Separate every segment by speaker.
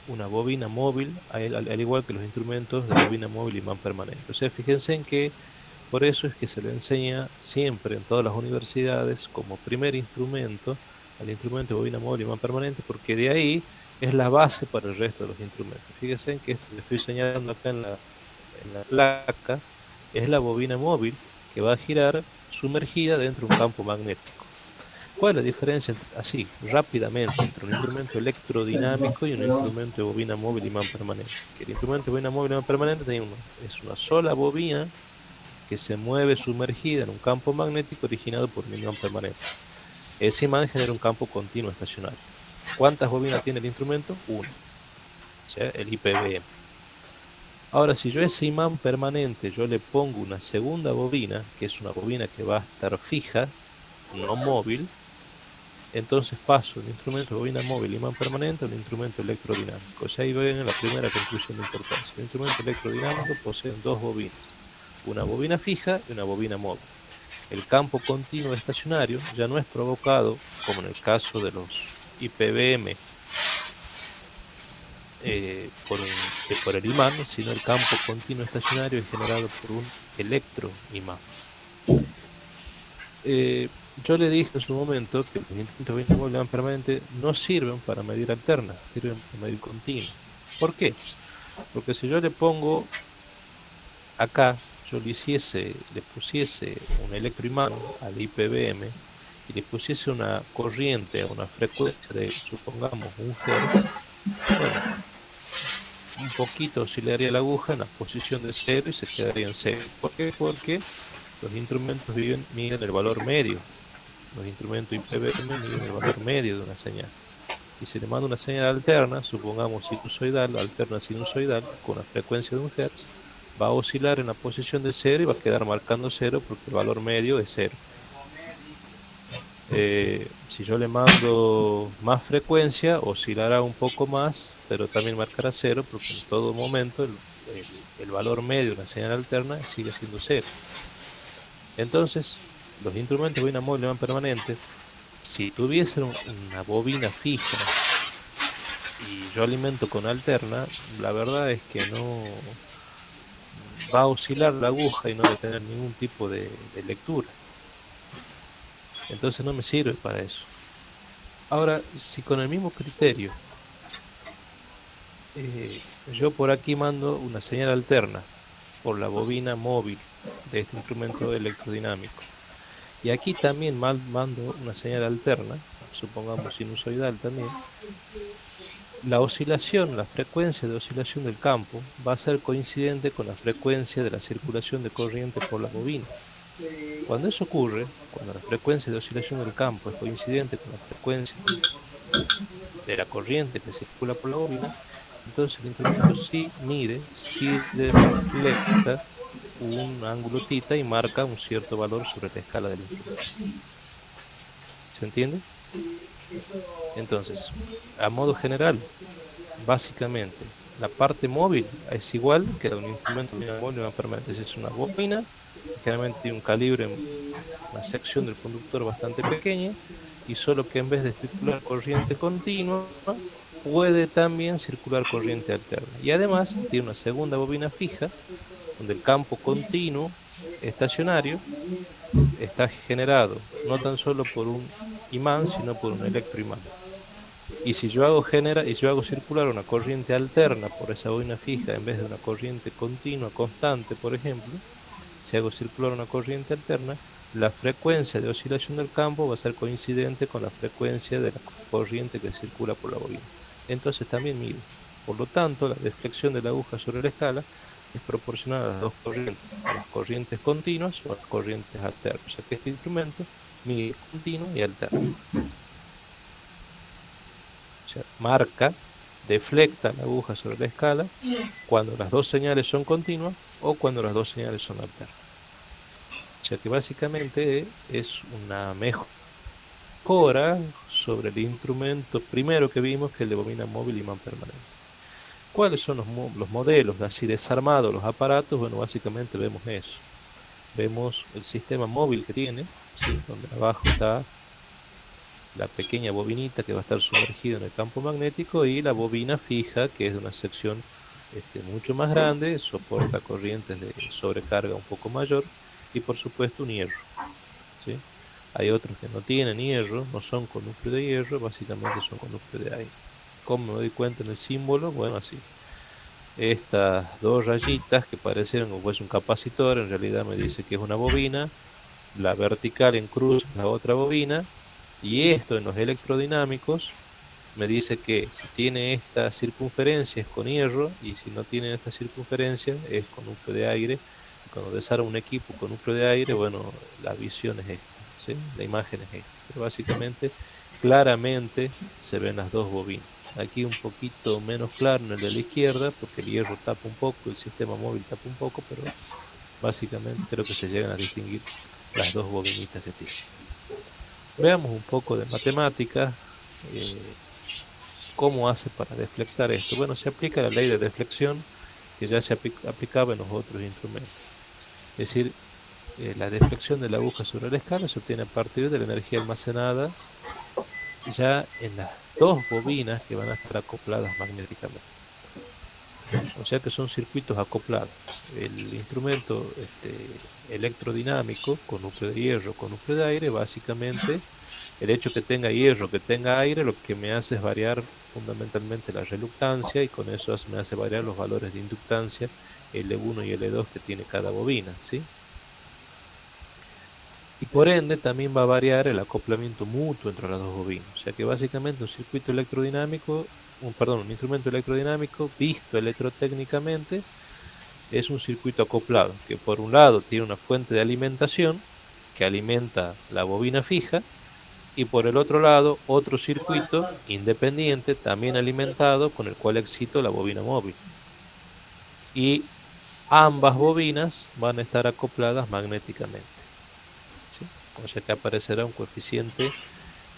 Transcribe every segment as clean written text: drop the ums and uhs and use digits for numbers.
Speaker 1: una bobina móvil, al igual que los instrumentos de bobina móvil y imán permanente. O sea, fíjense en que por eso es que se le enseña siempre en todas las universidades como primer instrumento al instrumento de bobina móvil y imán permanente, porque de ahí es la base para el resto de los instrumentos. Fíjense en que esto que estoy señalando acá en la placa es la bobina móvil que va a girar sumergida dentro de un campo magnético. ¿Cuál es la diferencia, así, rápidamente, entre un instrumento electrodinámico y un instrumento de bobina móvil imán permanente? Que el instrumento de bobina móvil imán permanente es una sola bobina que se mueve sumergida en un campo magnético originado por un imán permanente. Ese imán genera un campo continuo estacionario. ¿Cuántas bobinas tiene el instrumento? Una, o sea, el IPBM. Ahora, si yo a ese imán permanente yo le pongo una segunda bobina, que es una bobina que va a estar fija, no móvil, entonces paso del instrumento de bobina móvil imán permanente a un instrumento electrodinámico. O sea, ahí viene la primera conclusión de importancia. El instrumento electrodinámico posee dos bobinas, una bobina fija y una bobina móvil. El campo continuo estacionario ya no es provocado, como en el caso de los IPBM, por el imán, sino el campo continuo estacionario es generado por un electroimán. Yo le dije en su momento que los instrumentos de bobina permanente no sirven para medir alterna, sirven para medir continuo. ¿Por qué? Porque si yo le pongo acá, yo le pusiese un electroimán al IPBM y le pusiese una corriente a una frecuencia de, supongamos, 1 Hz, bueno, un poquito oscilaría la aguja en la posición de 0 y se quedaría en 0. ¿Por qué? Porque los instrumentos miden el valor medio. Los instrumentos IPBM miden el valor medio de una señal. Y si le mando una señal alterna, supongamos sinusoidal, alterna sinusoidal, con una frecuencia de 1 Hz, va a oscilar en la posición de 0 y va a quedar marcando 0 porque el valor medio es 0. Si yo le mando más frecuencia, oscilará un poco más, pero también marcará 0 porque en todo momento el valor medio de una señal alterna sigue siendo 0. Entonces, los instrumentos de bobina móvil van permanente, si tuviesen una bobina fija y yo alimento con alterna, la verdad es que no va a oscilar la aguja y no va a tener ningún tipo de lectura. Entonces no me sirve para eso. Ahora, si con el mismo criterio yo por aquí mando una señal alterna por la bobina móvil de este instrumento electrodinámico y aquí también mando una señal alterna, supongamos sinusoidal también, la oscilación, la frecuencia de oscilación del campo va a ser coincidente con la frecuencia de la circulación de corriente por la bobina. Cuando eso ocurre, cuando la frecuencia de oscilación del campo es coincidente con la frecuencia de la corriente que circula por la bobina, entonces el instrumento sí mide, sí deflecta un ángulo θ y marca un cierto valor sobre la escala del instrumento. ¿Se entiende? Entonces, a modo general, básicamente, la parte móvil es igual que la de un instrumento móvil permanente. Es una bobina, generalmente tiene un calibre, una sección del conductor bastante pequeña, y solo que en vez de circular corriente continua, puede también circular corriente alterna. Y además tiene una segunda bobina fija, donde el campo continuo estacionario está generado no tan solo por un imán, sino por un electroimán. Y si yo hago circular una corriente alterna por esa bobina fija en vez de una corriente continua, constante, por ejemplo, si hago circular una corriente alterna, la frecuencia de oscilación del campo va a ser coincidente con la frecuencia de la corriente que circula por la bobina. Entonces también mide. Por lo tanto, la deflexión de la aguja sobre la escala es proporcional a las dos corrientes, a las corrientes continuas o a las corrientes alternas. O sea que este instrumento mide continuo y alterno. O sea, marca, deflecta la aguja sobre la escala cuando las dos señales son continuas o cuando las dos señales son alternas. O sea que básicamente es una mejora sobre el instrumento primero que vimos, que es el de bobina móvil y imán permanente. ¿Cuáles son los modelos? Así desarmados los aparatos, bueno, básicamente vemos eso. Vemos el sistema móvil que tiene, ¿sí? Donde abajo está la pequeña bobinita que va a estar sumergida en el campo magnético y la bobina fija, que es de una sección mucho más grande, soporta corrientes de sobrecarga un poco mayor y por supuesto un hierro, ¿sí? Hay otros que no tienen hierro, no son con núcleo de hierro, básicamente son con núcleo de aire. ¿Cómo me doy cuenta en el símbolo? Bueno, así. Estas dos rayitas que parecieron como fuese un capacitor, en realidad me dice que es una bobina, la vertical en cruz es la otra bobina, y esto en los electrodinámicos me dice que si tiene esta circunferencia es con hierro y si no tiene esta circunferencia es con núcleo de aire. Y cuando desarma un equipo con núcleo de aire, bueno, la visión es esta, ¿sí? La imagen es esta. Pero básicamente, claramente se ven las dos bobinas. Aquí un poquito menos claro en el de la izquierda porque el hierro tapa un poco, el sistema móvil tapa un poco, pero básicamente creo que se llegan a distinguir las dos bobinitas que tiene. Veamos un poco de matemática. eh, ¿Cómo hace para deflectar esto? Bueno, se aplica la ley de deflexión que ya se aplicaba en los otros instrumentos. Es decir, la deflexión de la aguja sobre la escala se obtiene a partir de la energía almacenada ya en las dos bobinas que van a estar acopladas magnéticamente. O sea que son circuitos acoplados. El instrumento electrodinámico con núcleo de hierro, con núcleo de aire, básicamente el hecho que tenga hierro, que tenga aire, lo que me hace es variar fundamentalmente la reluctancia y con eso me hace variar los valores de inductancia L1 y L2 que tiene cada bobina, ¿sí? Y por ende también va a variar el acoplamiento mutuo entre las dos bobinas. O sea que básicamente un circuito electrodinámico, un instrumento electrodinámico visto electrotécnicamente es un circuito acoplado, que por un lado tiene una fuente de alimentación que alimenta la bobina fija y por el otro lado otro circuito independiente también alimentado con el cual excito la bobina móvil. Y ambas bobinas van a estar acopladas magnéticamente, ¿sí? O sea que aparecerá un coeficiente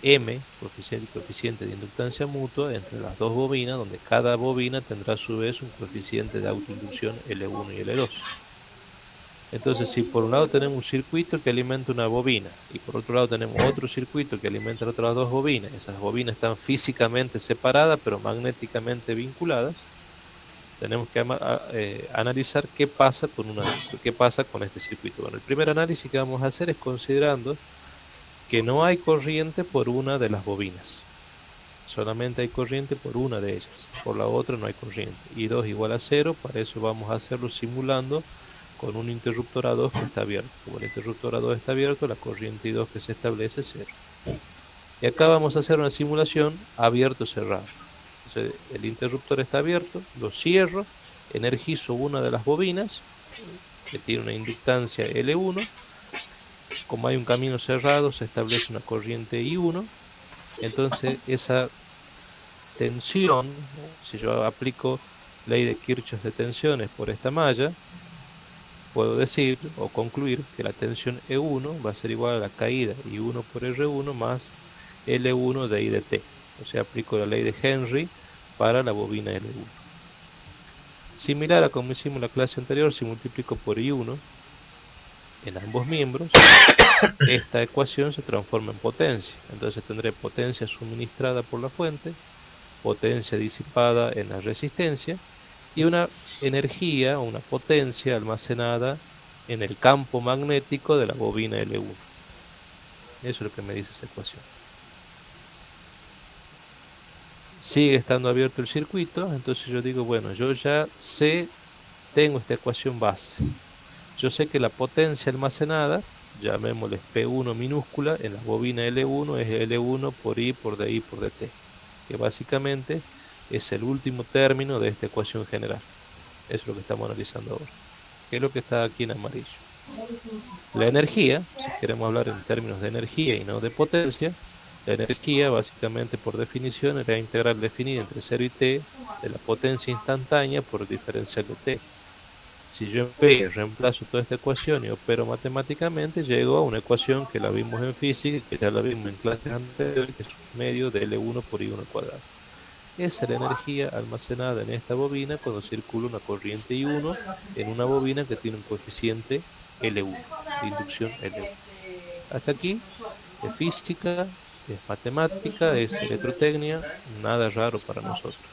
Speaker 1: M, coeficiente de inductancia mutua entre las dos bobinas, donde cada bobina tendrá a su vez un coeficiente de autoinducción L1 y L2. Entonces, si por un lado tenemos un circuito que alimenta una bobina y por otro lado tenemos otro circuito que alimenta otras dos bobinas, esas bobinas están físicamente separadas pero magnéticamente vinculadas, tenemos que analizar qué pasa con este circuito. Bueno, el primer análisis que vamos a hacer es considerando que no hay corriente por una de las bobinas. Solamente hay corriente por una de ellas, por la otra no hay corriente. I2 igual a 0, para eso vamos a hacerlo simulando con un interruptor A2 que está abierto. Como el interruptor A2 está abierto, la corriente I2 que se establece es 0. Y acá vamos a hacer una simulación abierto-cerrado. Entonces, el interruptor está abierto, lo cierro, energizo una de las bobinas, que tiene una inductancia L1. Como hay un camino cerrado, se establece una corriente I1. Entonces, esa tensión, si yo aplico ley de Kirchhoff de tensiones por esta malla, puedo decir o concluir que la tensión E1 va a ser igual a la caída I1 por R1 más L1 de I de T. O sea, aplico la ley de Henry para la bobina L1. Similar a como hicimos en la clase anterior, si multiplico por I1 en ambos miembros, esta ecuación se transforma en potencia. Entonces tendré potencia suministrada por la fuente, potencia disipada en la resistencia y una energía o una potencia almacenada en el campo magnético de la bobina L1. Eso es lo que me dice esa ecuación. Sigue estando abierto el circuito, entonces yo digo, bueno, yo ya sé, tengo esta ecuación base. Yo sé que la potencia almacenada, llamémosle P1 minúscula, en la bobina L1 es L1 por I por DI por DT, que básicamente es el último término de esta ecuación general. Eso es lo que estamos analizando ahora, que es lo que está aquí en amarillo. La energía, si queremos hablar en términos de energía y no de potencia, la energía básicamente por definición es la integral definida entre 0 y t de la potencia instantánea por el diferencial de t. Si yo en P reemplazo toda esta ecuación y opero matemáticamente, llego a una ecuación que la vimos en física, que ya la vimos en clases anteriores, que es un medio de L1 por I1 al cuadrado. Esa es la energía almacenada en esta bobina cuando circula una corriente I1 en una bobina que tiene un coeficiente L1, de inducción L1. Hasta aquí es física, Es matemática, es electrotecnia, nada raro para nosotros.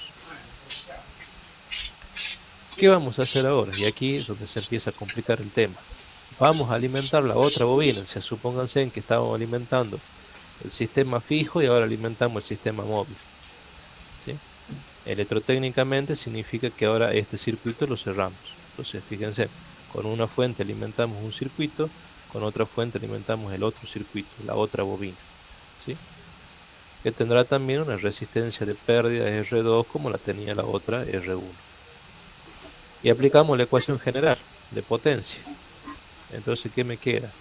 Speaker 1: ¿Qué vamos a hacer ahora? Y aquí es donde se empieza a complicar el tema. Vamos a alimentar la otra bobina. O sea, supónganse en que estábamos alimentando el sistema fijo y ahora alimentamos el sistema móvil. ¿Sí? Electrotécnicamente significa que ahora este circuito lo cerramos. Entonces, fíjense, con una fuente alimentamos un circuito, con otra fuente alimentamos el otro circuito, la otra bobina. ¿Sí? Que tendrá también una resistencia de pérdida R2 como la tenía la otra R1. Y aplicamos la ecuación general de potencia. Entonces, ¿qué me queda?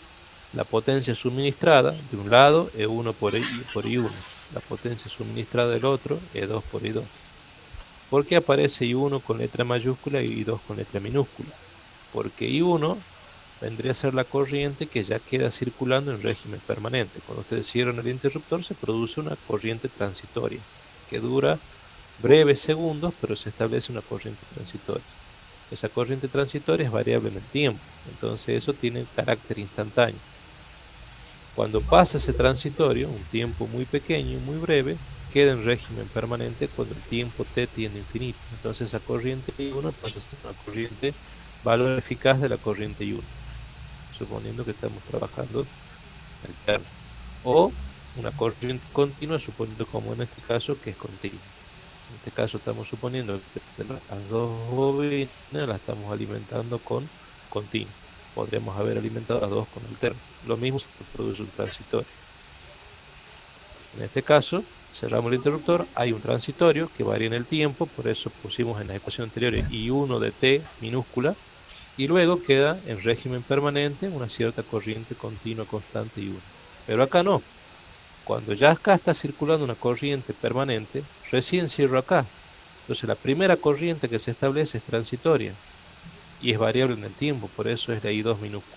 Speaker 1: La potencia suministrada de un lado E1 por I1. La potencia suministrada del otro E2 por I2. ¿Por qué aparece I1 con letra mayúscula y I2 con letra minúscula? Porque I1 vendría a ser la corriente que ya queda circulando en régimen permanente. Cuando ustedes cierran el interruptor se produce una corriente transitoria que dura breves segundos, pero se establece una corriente transitoria. Esa corriente transitoria es variable en el tiempo, entonces eso tiene carácter instantáneo. Cuando pasa ese transitorio, un tiempo muy pequeño y muy breve, queda en régimen permanente cuando el tiempo t tiende a infinito. Entonces esa corriente I1 pasa a ser una corriente valor eficaz de la corriente I1, suponiendo que estamos trabajando en el terno. O una corriente continua, suponiendo como en este caso que es continua. En este caso estamos suponiendo que las dos bobinas las estamos alimentando con continuo. Podríamos haber alimentado las dos con alterno. Lo mismo se produce un transitorio. En este caso, cerramos el interruptor, hay un transitorio que varía en el tiempo, por eso pusimos en la ecuación anterior I1 de t minúscula, y luego queda en régimen permanente una cierta corriente continua constante I1. Pero acá no. Cuando ya acá está circulando una corriente permanente, recién cierro acá. Entonces la primera corriente que se establece es transitoria y es variable en el tiempo, por eso es la I2 minúscula.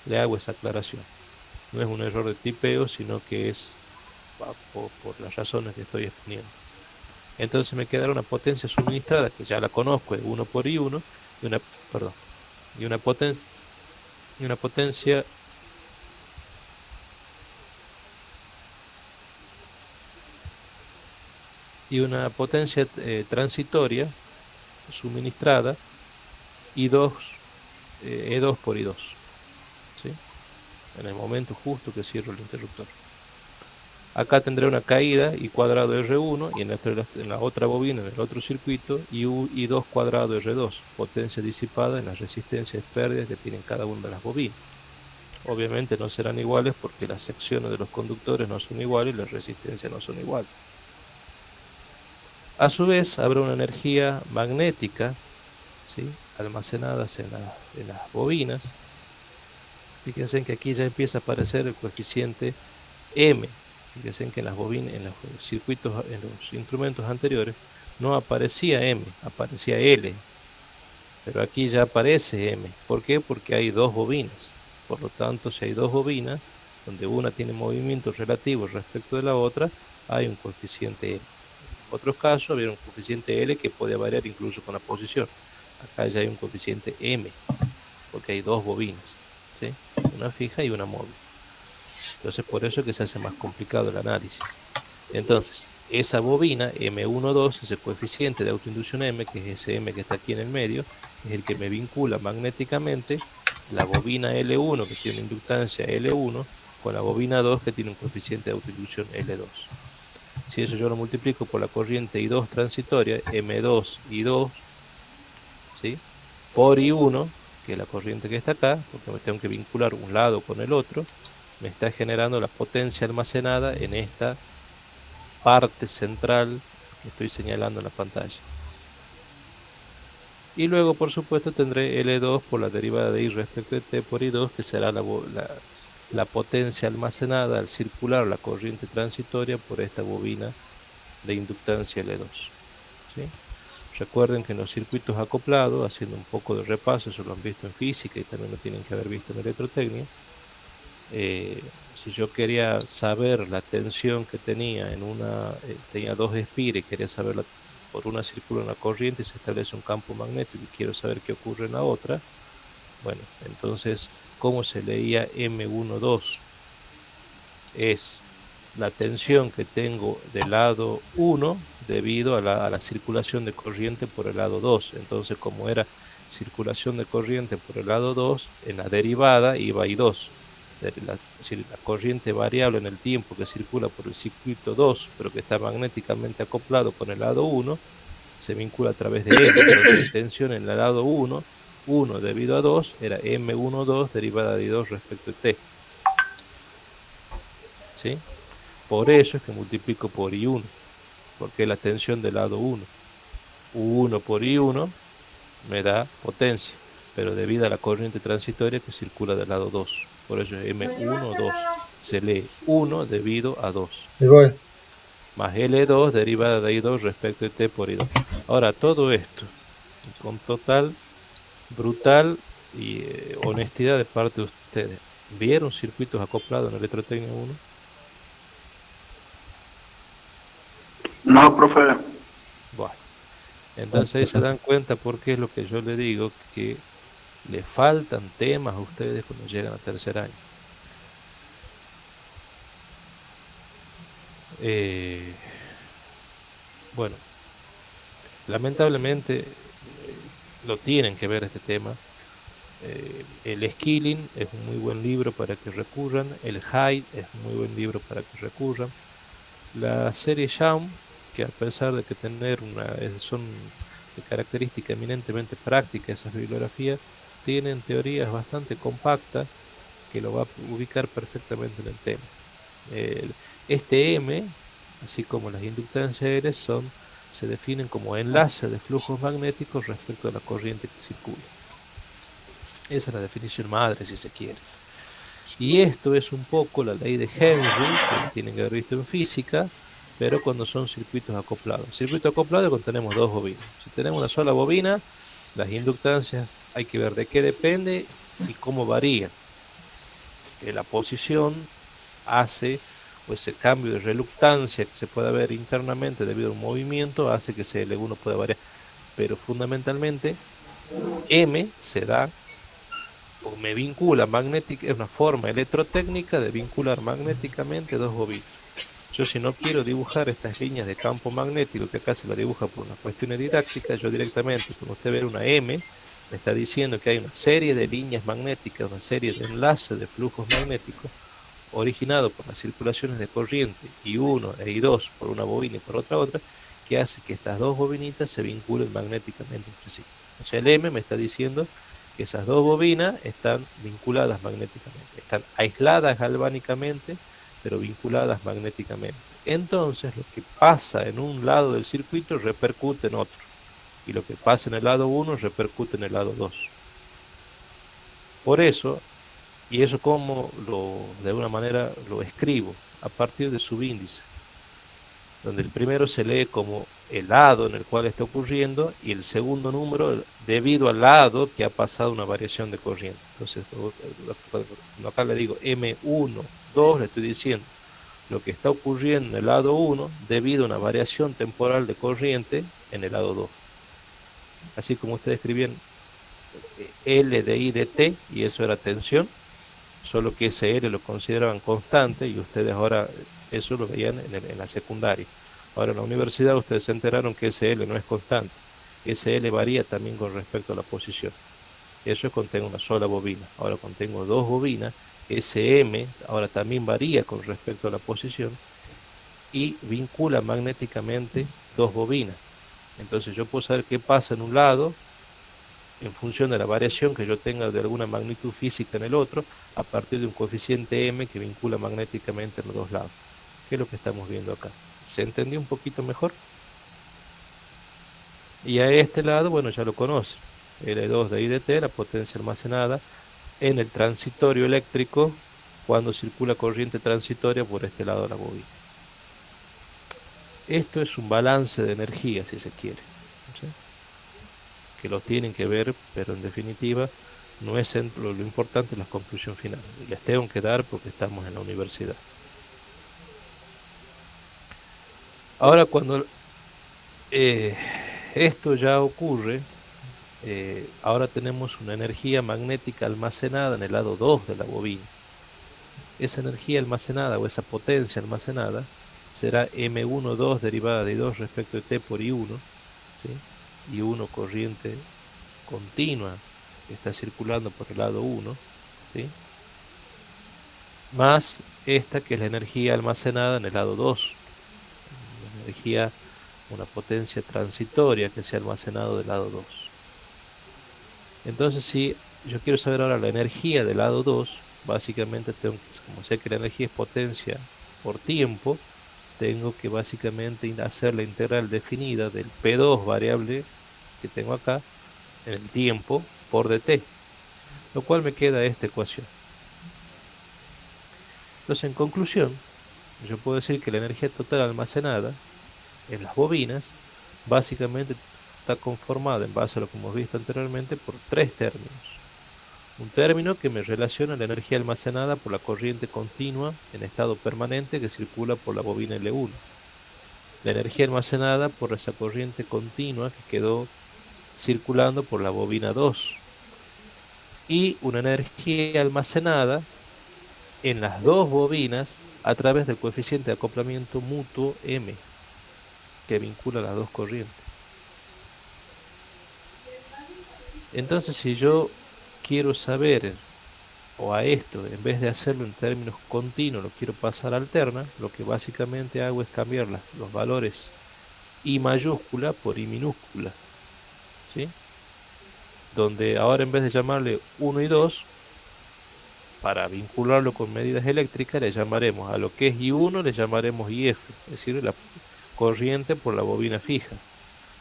Speaker 1: Le hago esa aclaración. No es un error de tipeo, sino que es por las razones que estoy exponiendo. Entonces me quedará una potencia suministrada, que ya la conozco, de 1 por I1, y una, perdón, y una, poten y una potencia transitoria suministrada I2, E2 por I2, ¿sí? En el momento justo que cierro el interruptor. Acá tendré una caída I cuadrado R1 y en la otra bobina, en el otro circuito, I2 cuadrado R2, potencia disipada en las resistencias pérdidas que tienen cada una de las bobinas. Obviamente no serán iguales porque las secciones de los conductores no son iguales y las resistencias no son iguales. A su vez, habrá una energía magnética, ¿sí?, almacenadas en las bobinas. Fíjense en que aquí ya empieza a aparecer el coeficiente M. Fíjense en que en las bobinas, en los circuitos, en los instrumentos anteriores, no aparecía M, aparecía L. Pero aquí ya aparece M. ¿Por qué? Porque hay dos bobinas. Por lo tanto, si hay dos bobinas, donde una tiene movimientos relativos respecto de la otra, hay un coeficiente L. En otros casos, había un coeficiente L que puede variar incluso con la posición. Acá ya hay un coeficiente M, porque hay dos bobinas, ¿sí?, una fija y una móvil. Entonces, por eso es que se hace más complicado el análisis. Entonces, esa bobina M12, ese coeficiente de autoinducción M, que es ese M que está aquí en el medio, es el que me vincula magnéticamente la bobina L1, que tiene una inductancia L1, con la bobina 2, que tiene un coeficiente de autoinducción L2. Si eso yo lo multiplico por la corriente I2 transitoria, M2 I2, ¿sí?, por I1, que es la corriente que está acá, porque me tengo que vincular un lado con el otro, me está generando la potencia almacenada en esta parte central que estoy señalando en la pantalla. Y luego, por supuesto, tendré L2 por la derivada de I respecto de T por I2, que será la potencia almacenada al circular la corriente transitoria por esta bobina de inductancia L2. ¿Sí? Recuerden que en los circuitos acoplados, haciendo un poco de repaso, eso lo han visto en física y también lo tienen que haber visto en electrotecnia, si yo quería saber la tensión que tenía tenía dos espires y quería saber por una circula una corriente y se establece un campo magnético y quiero saber qué ocurre en la otra, bueno, entonces, ¿cómo se leía M12? Es la tensión que tengo del lado 1 debido a la circulación de corriente por el lado 2. Entonces, como era circulación de corriente por el lado 2, en la derivada iba I2. Es decir, la corriente variable en el tiempo que circula por el circuito 2, pero que está magnéticamente acoplado con el lado 1, se vincula a través de M. Entonces, la tensión en el lado 1, 1 debido a 2, era M12 derivada de I2 respecto de T. ¿Sí? Por eso es que multiplico por I1, porque es la tensión del lado 1. 1 por I1 me da potencia, pero debido a la corriente transitoria que circula del lado 2. Por eso es M12. Se lee 1 debido a 2.
Speaker 2: Y voy.
Speaker 1: Más L2 derivada de I2 respecto de T por I2. Ahora, todo esto, con total, brutal y honestidad de parte de ustedes. ¿Vieron circuitos acoplados en Electrotecnia 1?
Speaker 3: No, profe.
Speaker 1: Bueno, entonces ahí se dan cuenta porque es lo que yo le digo, que le faltan temas a ustedes cuando llegan a tercer año. Eh, bueno, lamentablemente lo tienen que ver este tema. El Skilling es un muy buen libro para que recurran. El Hyde es un muy buen libro para que recurran. La serie Shaun, que a pesar de que son de característica eminentemente práctica esas bibliografías, tienen teorías bastante compactas que lo va a ubicar perfectamente en el tema. Este M, así como las inductancias aéreas, se definen como enlace de flujos magnéticos respecto a la corriente que circula. Esa es la definición madre, si se quiere. Y esto es un poco la ley de Henry, que la tienen que haber visto en física, pero cuando son circuitos acoplados. Circuito acoplado cuando tenemos dos bobinas. Si tenemos una sola bobina, las inductancias hay que ver de qué depende y cómo varía. Que la posición hace, o ese cambio de reluctancia que se puede ver internamente debido a un movimiento, hace que ese L1 pueda variar. Pero fundamentalmente, M se da o me vincula magnética, es una forma electrotécnica de vincular magnéticamente dos bobinas. Yo si no quiero dibujar estas líneas de campo magnético, que acá se la dibuja por una cuestión didáctica, yo directamente, como usted ve una M, me está diciendo que hay una serie de líneas magnéticas, una serie de enlaces de flujos magnéticos originado por las circulaciones de corriente I1 e I2 por una bobina y por otra, que hace que estas dos bobinitas se vinculen magnéticamente entre sí. O sea, el M me está diciendo que esas dos bobinas están vinculadas magnéticamente, están aisladas galvánicamente, pero vinculadas magnéticamente. Entonces, lo que pasa en un lado del circuito repercute en otro, y lo que pasa en el lado 1 repercute en el lado 2. Por eso, y eso como de alguna manera lo escribo a partir de subíndice, donde el primero se lee como el lado en el cual está ocurriendo y el segundo número debido al lado que ha pasado una variación de corriente. Entonces, acá le digo M1, 2, le estoy diciendo lo que está ocurriendo en el lado 1 debido a una variación temporal de corriente en el lado 2. Así como ustedes escribían L de I de T, y eso era tensión, solo que ese L lo consideraban constante y ustedes ahora eso lo veían en la secundaria. Ahora en la universidad ustedes se enteraron que ese L no es constante. Ese L varía también con respecto a la posición. Eso es cuando tengo una sola bobina. Ahora cuando tengo dos bobinas, ese M ahora también varía con respecto a la posición y vincula magnéticamente dos bobinas. Entonces yo puedo saber qué pasa en un lado en función de la variación que yo tenga de alguna magnitud física en el otro, a partir de un coeficiente m que vincula magnéticamente en los dos lados. ¿Qué es lo que estamos viendo acá? ¿Se entendió un poquito mejor? Y a este lado, bueno, ya lo conoce. L2 de I de T, la potencia almacenada en el transitorio eléctrico cuando circula corriente transitoria por este lado de la bobina. Esto es un balance de energía, si se quiere, ¿sí? Que lo tienen que ver, pero en definitiva no es lo importante es la conclusión final. Les tengo que dar porque estamos en la universidad. Ahora, cuando eh, esto ya ocurre, ahora tenemos una energía magnética almacenada en el lado 2 de la bobina. esa energía almacenada o esa potencia almacenada será M1,2 derivada de I2 respecto de T por I1, ¿sí? I1 corriente continua que está circulando por el lado 1, ¿sí? Más esta que es la energía almacenada en el lado 2, una energía, una potencia transitoria que se ha almacenado del lado 2. Entonces, si yo quiero saber ahora la energía del lado 2, básicamente tengo que, como sé que la energía es potencia por tiempo, tengo que básicamente hacer la integral definida del P2 variable que tengo acá en el tiempo por dt, lo cual me queda esta ecuación. Entonces, en conclusión, yo puedo decir que la energía total almacenada en las bobinas básicamente está conformada, en base a lo que hemos visto anteriormente, por tres términos. Un término que me relaciona la energía almacenada por la corriente continua en estado permanente que circula por la bobina L1. La energía almacenada por esa corriente continua que quedó circulando por la bobina 2. Y una energía almacenada en las dos bobinas a través del coeficiente de acoplamiento mutuo M, que vincula las dos corrientes. Entonces, si yo quiero saber, o a esto, en vez de hacerlo en términos continuos, lo quiero pasar a alterna, lo que básicamente hago es cambiar los valores I mayúscula por I minúscula, ¿sí? Donde ahora en vez de llamarle 1 y 2, para vincularlo con medidas eléctricas, le llamaremos a lo que es I1, le llamaremos IF, es decir, la corriente por la bobina fija.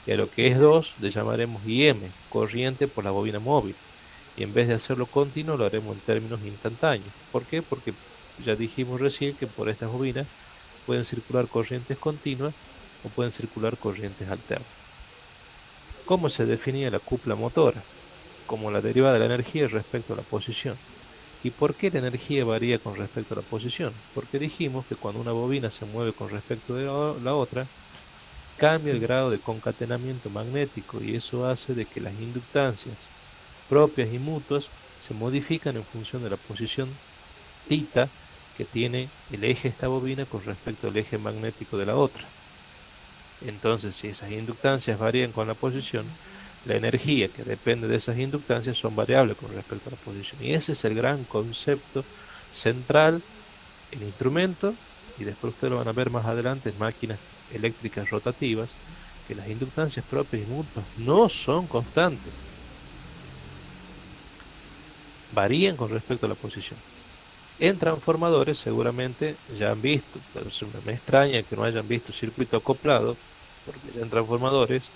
Speaker 1: Y a lo que es 2, le llamaremos IM, corriente por la bobina móvil. Y en vez de hacerlo continuo, lo haremos en términos instantáneos. ¿Por qué? Porque ya dijimos recién que por estas bobinas pueden circular corrientes continuas o pueden circular corrientes alternas. ¿Cómo se definía la cupla motora? Como la derivada de la energía respecto a la posición. ¿Y por qué la energía varía con respecto a la posición? Porque dijimos que cuando una bobina se mueve con respecto de la otra, cambia el grado de concatenamiento magnético y eso hace de que las inductancias propias y mutuas se modifican en función de la posición tita que tiene el eje de esta bobina con respecto al eje magnético de la otra. Entonces, si esas inductancias varían con la posición, la energía que depende de esas inductancias son variables con respecto a la posición. Y ese es el gran concepto central en instrumento, y después ustedes lo van a ver más adelante en máquinas eléctricas rotativas, que las inductancias propias y mutuas no son constantes, varían con respecto a la posición. En transformadores seguramente ya han visto, pero me extraña que no hayan visto circuito acoplado, porque ya en transformadores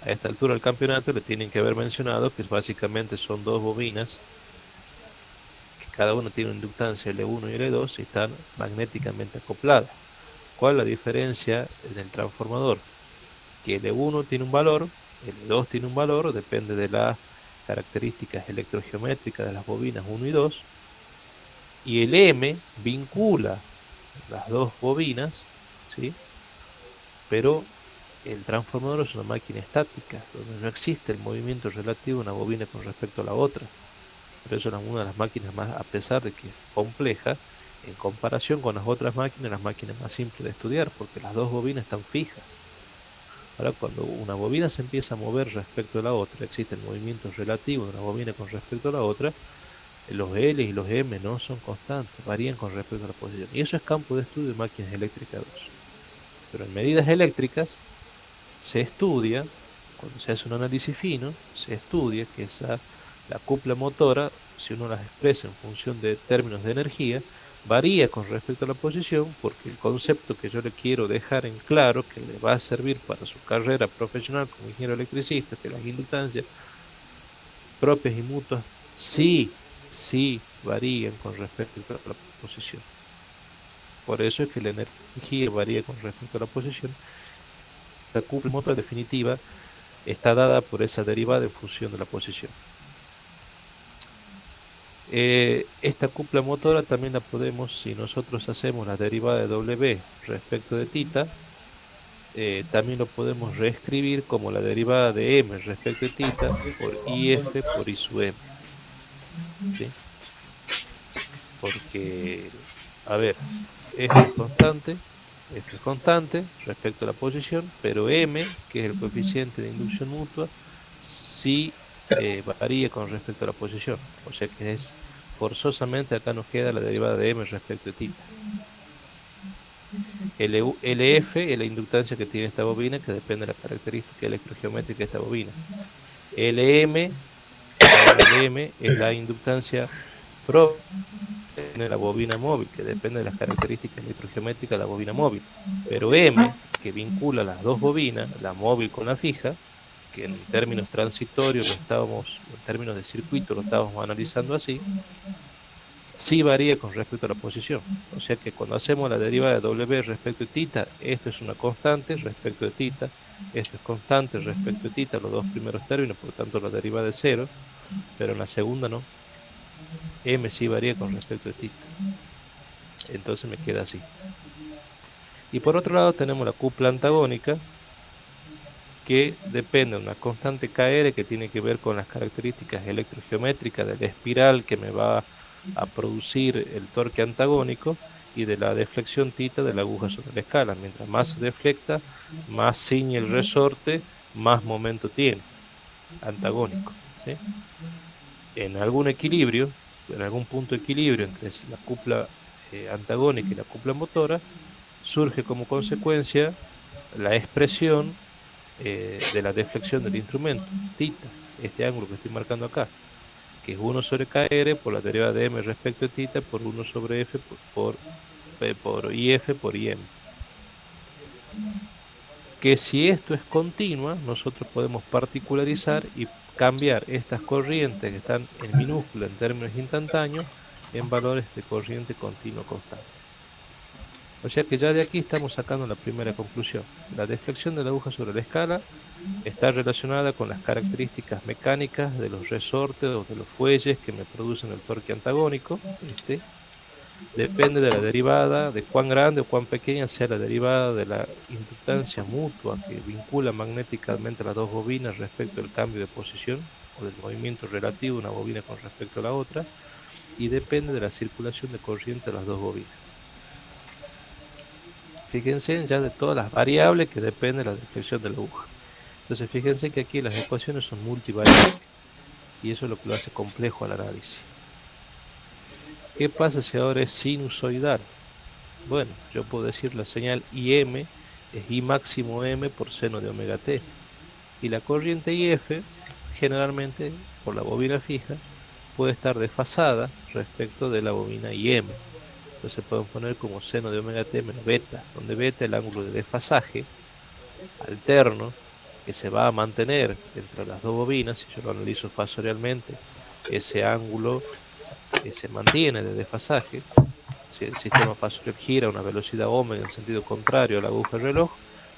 Speaker 1: a esta altura del campeonato le tienen que haber mencionado que básicamente son dos bobinas que cada una tiene una inductancia L1 y L2 y están magnéticamente acopladas. ¿Cuál es la diferencia en el transformador? Que L1 tiene un valor, L2 tiene un valor, depende de las características electrogeométricas de las bobinas 1 y 2, y el M vincula las dos bobinas, ¿sí? Pero el transformador es una máquina estática, donde no existe el movimiento relativo de una bobina con respecto a la otra. Por eso es una de las máquinas más, a pesar de que es compleja, en comparación con las otras máquinas, las máquinas más simples de estudiar, porque las dos bobinas están fijas. Ahora, cuando una bobina se empieza a mover respecto a la otra, existe el movimiento relativo de una bobina con respecto a la otra, los L y los M no son constantes, varían con respecto a la posición. Y eso es campo de estudio de máquinas eléctricas 2. Pero en medidas eléctricas se estudia, cuando se hace un análisis fino, se estudia que la cupla motora, si uno las expresa en función de términos de energía, varía con respecto a la posición, porque el concepto que yo le quiero dejar en claro, que le va a servir para su carrera profesional como ingeniero electricista, que las inductancias propias y mutuas sí varían con respecto a la posición. Por eso es que la energía varía con respecto a la posición. La cupla motora definitiva está dada por esa derivada en función de la posición. Esta cupla motora también la podemos, si nosotros hacemos la derivada de W respecto de tita, también lo podemos reescribir como la derivada de M respecto de tita por IF por I sub M, ¿sí? porque, a ver, esto es constante respecto a la posición, pero m, que es el coeficiente de inducción mutua, sí varía con respecto a la posición. O sea que es forzosamente acá nos queda la derivada de m respecto de θ. LF es la inductancia que tiene esta bobina, que depende de la característica electrogeométrica de esta bobina. LM, ahora LM es la inductancia propia de la bobina móvil, que depende de las características electrogeométricas de la bobina móvil. Pero M, que vincula las dos bobinas, la móvil con la fija, que en términos transitorios en términos de circuito lo estábamos analizando así, sí varía con respecto a la posición. O sea que cuando hacemos la derivada de W respecto de θ, esto es una constante respecto de θ, esto es constante respecto de θ, los dos primeros términos, por lo tanto la derivada es cero, pero en la segunda no. M sí varía con respecto de θ. Entonces me queda así. Y por otro lado tenemos la cupla antagónica, que depende de una constante Kr que tiene que ver con las características electrogeométricas de la espiral que me va a producir el torque antagónico y de la deflexión θ de la aguja sobre la escala. Mientras más se deflecta, más ciñe el resorte, más momento tiene, antagónico, ¿sí? En algún equilibrio, en algún punto de equilibrio entre la cupla antagónica y la cupla motora, surge como consecuencia la expresión de la deflexión del instrumento, θ, este ángulo que estoy marcando acá, que es 1 sobre Kr por la derivada de m respecto de θ por 1 sobre f por IF por IM. Que si esto es continua, nosotros podemos particularizar y cambiar estas corrientes que están en minúscula en términos instantáneos en valores de corriente continua constante. O sea que ya de aquí estamos sacando la primera conclusión. La deflexión de la aguja sobre la escala está relacionada con las características mecánicas de los resortes o de los fuelles que me producen el torque antagónico. Depende de la derivada, de cuán grande o cuán pequeña sea la derivada de la inductancia mutua que vincula magnéticamente las dos bobinas respecto al cambio de posición o del movimiento relativo de una bobina con respecto a la otra, y depende de la circulación de corriente de las dos bobinas. Fíjense ya de todas las variables que dependen de la deflexión de la aguja. Entonces fíjense que aquí las ecuaciones son multivariantes y eso es lo que lo hace complejo al análisis. ¿Qué pasa si ahora es sinusoidal? Bueno, yo puedo decir la señal IM es I máximo M por seno de omega t. Y la corriente IF, generalmente por la bobina fija, puede estar desfasada respecto de la bobina IM. Entonces podemos poner como seno de omega t menos beta, donde beta es el ángulo de desfasaje alterno que se va a mantener entre las dos bobinas. Si yo lo analizo fasorialmente, ese ángulo se mantiene de desfasaje. Si el sistema fasorial gira a una velocidad omega en sentido contrario a la aguja del reloj,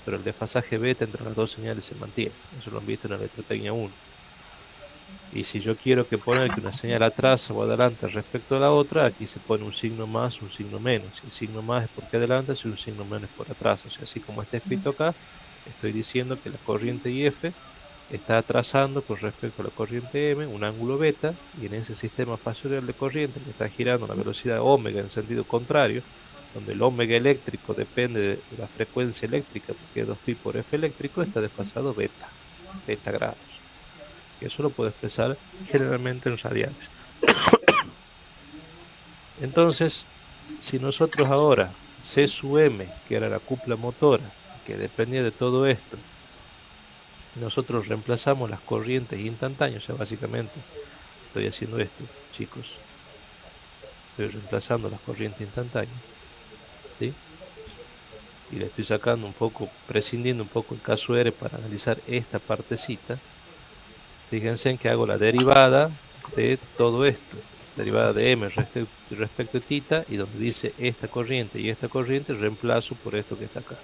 Speaker 1: pero el desfasaje beta entre las dos señales se mantiene. Eso lo han visto en la electrotecnia 1. Y si yo quiero poner que una señal atrás o adelante respecto a la otra, aquí se pone un signo más, un signo menos. Si el signo más es porque adelanta, si un signo menos es por atrás. O sea, así como está escrito acá, estoy diciendo que la corriente IF está trazando con respecto a la corriente M un ángulo beta, y en ese sistema fasorial de corriente que está girando a una velocidad omega en sentido contrario, donde el omega eléctrico depende de la frecuencia eléctrica, porque es 2pi por f eléctrico, está desfasado beta grados. Que eso lo puedo expresar generalmente en radianes. Entonces, si nosotros ahora C sub M, que era la cupla motora, que dependía de todo esto, nosotros reemplazamos las corrientes instantáneas, o sea, básicamente estoy haciendo esto, chicos. Estoy reemplazando las corrientes instantáneas, ¿sí? Y le estoy sacando un poco, prescindiendo un poco el caso R para analizar esta partecita. Fíjense en que hago la derivada de todo esto, derivada de M respecto de θ, y donde dice esta corriente y esta corriente, reemplazo por esto que está acá.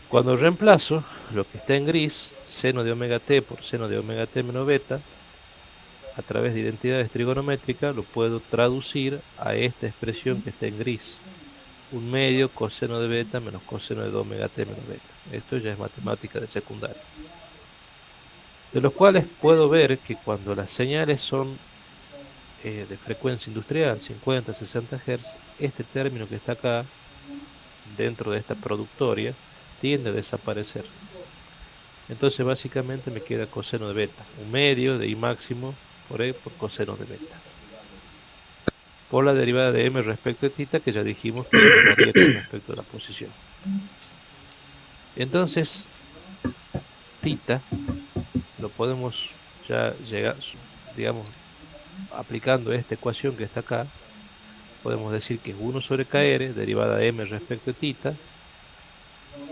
Speaker 1: Cuando reemplazo, lo que está en gris, seno de omega t por seno de omega t menos beta, a través de identidades trigonométricas, lo puedo traducir a esta expresión que está en gris. 1/2 coseno de beta menos coseno de 2 omega t menos beta. Esto ya es matemática de secundaria. De los cuales puedo ver que cuando las señales son de frecuencia industrial, 50, 60 Hz, este término que está acá, dentro de esta productoria, tiende a desaparecer. Entonces básicamente me queda coseno de beta, un medio de I máximo por E por coseno de beta. Por la derivada de M respecto de tita, que ya dijimos que M varía con respecto a la posición. Entonces, tita lo podemos ya llegar, digamos, aplicando esta ecuación que está acá, podemos decir que es 1 sobre kr, derivada de M respecto de tita,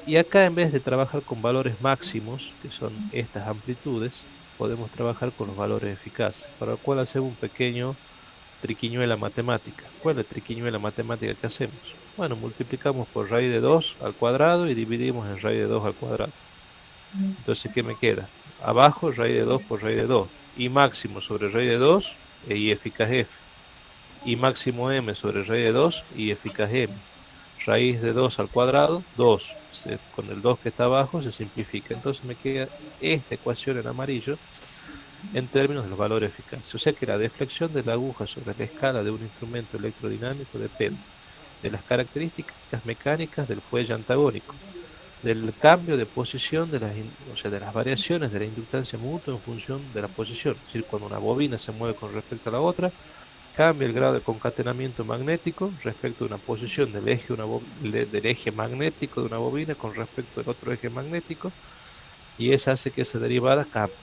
Speaker 1: y acá en vez de trabajar con valores máximos, que son estas amplitudes, podemos trabajar con los valores eficaces, para lo cual hacemos un pequeño triquiñuela matemática. ¿Cuál es la triquiñuela matemática que hacemos? Bueno, multiplicamos por raíz de 2 al cuadrado y dividimos en raíz de 2 al cuadrado. Entonces, ¿qué me queda? Abajo, raíz de 2 por raíz de 2. Y máximo sobre raíz de 2 y eficaz f. Y máximo m sobre raíz de 2 y eficaz m. Raíz de 2 al cuadrado, 2. Con el 2 que está abajo se simplifica. Entonces me queda esta ecuación en amarillo en términos de los valores eficaces. O sea que la deflexión de la aguja sobre la escala de un instrumento electrodinámico depende de las características mecánicas del fuelle antagónico, del cambio de posición o sea, de las variaciones de la inductancia mutua en función de la posición. Es decir, cuando una bobina se mueve con respecto a la otra, cambia el grado de concatenamiento magnético respecto a una posición del eje, del eje magnético de una bobina con respecto al otro eje magnético, y eso hace que esa derivada cambie.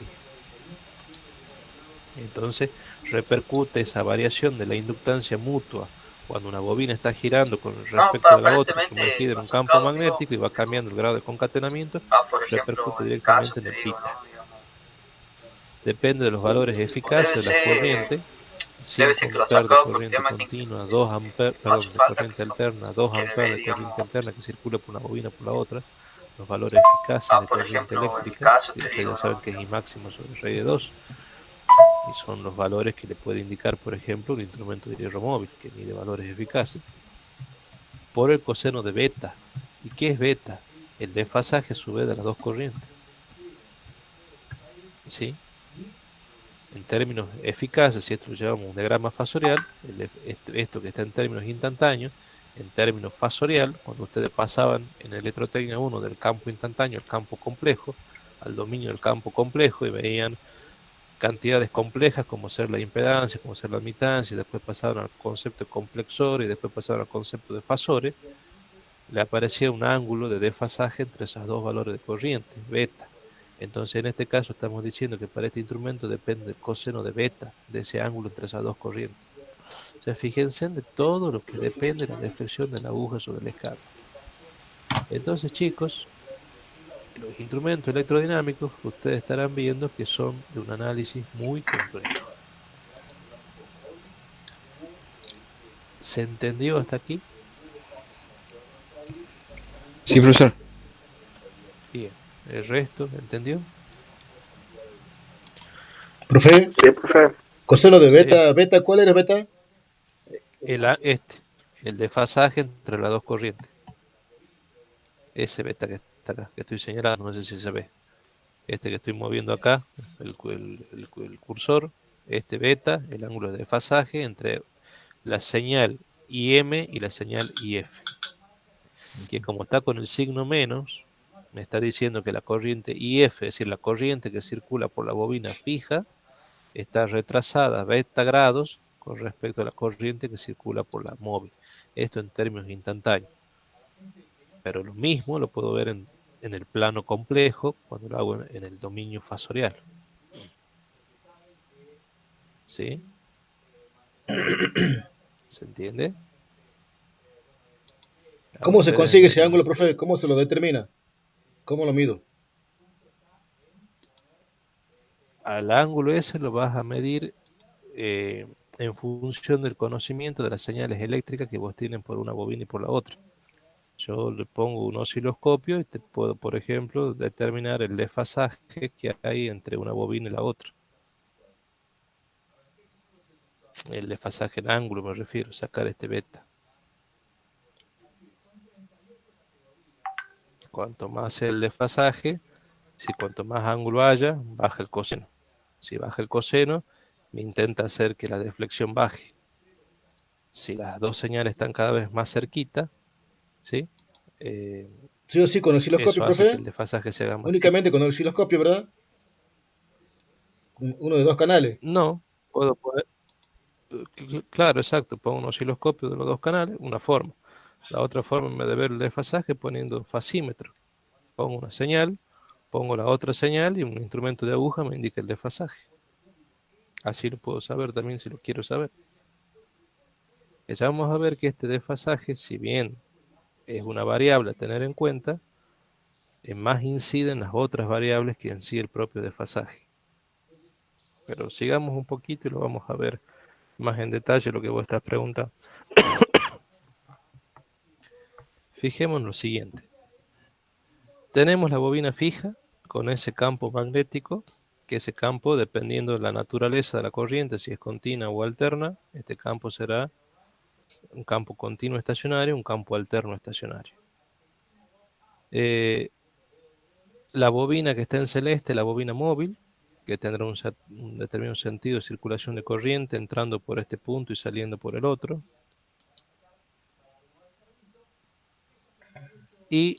Speaker 1: Entonces repercute esa variación de la inductancia mutua cuando una bobina está girando con
Speaker 2: No,
Speaker 1: respecto de la otra,
Speaker 2: aparentemente
Speaker 1: sumergida en un campo
Speaker 2: acercado, amigo,
Speaker 1: magnético y va
Speaker 2: pero
Speaker 1: cambiando el grado de concatenamiento,
Speaker 2: por
Speaker 1: repercute
Speaker 2: ejemplo, en mi
Speaker 1: directamente
Speaker 2: caso
Speaker 1: en
Speaker 2: te
Speaker 1: el
Speaker 2: digo,
Speaker 1: tita.
Speaker 2: ¿no? Digamos,
Speaker 1: Depende de los valores
Speaker 2: tipo, debe
Speaker 1: eficaces de las
Speaker 2: ser,
Speaker 1: corrientes,
Speaker 2: debe
Speaker 1: 5
Speaker 2: ser que lo
Speaker 1: amperes de
Speaker 2: sacado por el
Speaker 1: corriente
Speaker 2: tema que
Speaker 1: continua, 2 amperes,
Speaker 2: no hace
Speaker 1: perdón, de
Speaker 2: falta
Speaker 1: corriente alterna, 2
Speaker 2: que
Speaker 1: amperes
Speaker 2: debe,
Speaker 1: de
Speaker 2: digamos,
Speaker 1: corriente alterna que circula por una bobina por la otra, los valores eficaces de
Speaker 2: por
Speaker 1: corriente
Speaker 2: ejemplo, en mi
Speaker 1: eléctrica,
Speaker 2: caso
Speaker 1: que
Speaker 2: te
Speaker 1: ustedes ya
Speaker 2: digo,
Speaker 1: saben
Speaker 2: ¿no?
Speaker 1: que es I máximo sobre rey de 2, y son los valores que le puede indicar, por ejemplo, un instrumento de hierro móvil que mide valores eficaces, por el coseno de beta. ¿Y qué es beta? El desfasaje a su vez de las dos corrientes. ¿Sí? En términos eficaces, si esto lo llevamos a un diagrama fasorial, esto que está en términos instantáneos, en términos fasorial, cuando ustedes pasaban en electrotecnia 1 del campo instantáneo al campo complejo, al dominio del campo complejo y veían cantidades complejas como ser la impedancia, como ser la admitancia, y después pasaron al concepto de complexores y después pasaron al concepto de fasores, le aparecía un ángulo de desfasaje entre esos dos valores de corriente, beta. Entonces, en este caso estamos diciendo que para este instrumento depende del coseno de beta, de ese ángulo entre esas dos corrientes. O sea, fíjense de todo lo que depende de la deflexión de la aguja sobre la escala. Entonces, chicos, los instrumentos electrodinámicos ustedes estarán viendo que son de un análisis muy complejo. ¿Se entendió hasta aquí?
Speaker 4: Sí, profesor.
Speaker 1: Bien. ¿El resto entendió?
Speaker 4: Profe,
Speaker 3: Sí, profe.
Speaker 4: coseno de
Speaker 1: Sí.
Speaker 4: beta, beta, ¿cuál era beta?
Speaker 1: El desfasaje entre las dos corrientes. Ese beta que está acá, que estoy señalando, no sé si se ve. Este que estoy moviendo acá, el cursor, este beta, el ángulo de desfasaje entre la señal IM y la señal IF, que como está con el signo menos, me está diciendo que la corriente IF, es decir, la corriente que circula por la bobina fija, está retrasada 20 grados con respecto a la corriente que circula por la móvil. Esto en términos instantáneos. Pero lo mismo lo puedo ver en el plano complejo cuando lo hago en el dominio fasorial. ¿Sí? ¿Se entiende? A
Speaker 4: ¿Cómo se
Speaker 1: ustedes
Speaker 4: consigue ese ángulo, profe? ¿Cómo se lo determina? ¿Cómo lo mido?
Speaker 1: al ángulo ese lo vas a medir en función del conocimiento de las señales eléctricas que vos tienen por una bobina y por la otra. Yo le pongo un osciloscopio y te puedo, por ejemplo, determinar el desfasaje que hay entre una bobina y la otra. El desfasaje en ángulo me refiero, sacar este beta. Cuanto más sea el desfasaje, si cuanto más ángulo haya, baja el coseno. Si baja el coseno, me intenta hacer que la deflexión baje. Si las dos señales están cada vez más cerquita, ¿sí? Eh,
Speaker 4: Sí o sí con el osciloscopio,
Speaker 1: Eso hace que
Speaker 4: profe.
Speaker 1: el desfasaje se haga más chico.
Speaker 4: Únicamente con el osciloscopio, ¿verdad? Uno de dos canales.
Speaker 1: No, puedo poner, claro, exacto, pongo un osciloscopio de los dos canales, una forma. La otra forma de ver el desfasaje poniendo fasímetro. Pongo una señal, pongo la otra señal y un instrumento de aguja me indica el desfasaje. Así lo puedo saber también si lo quiero saber. Ya vamos a ver que este desfasaje, si bien es una variable a tener en cuenta, más incide en las otras variables que en sí el propio desfasaje. Pero sigamos un poquito y lo vamos a ver más en detalle lo que vos estás preguntando. Fijemos en lo siguiente. Tenemos la bobina fija con ese campo magnético, que ese campo, dependiendo de la naturaleza de la corriente, si es continua o alterna, este campo será un campo continuo estacionario, un campo alterno estacionario. La bobina que está en celeste, la bobina móvil, que tendrá un determinado sentido de circulación de corriente, entrando por este punto y saliendo por el otro. Y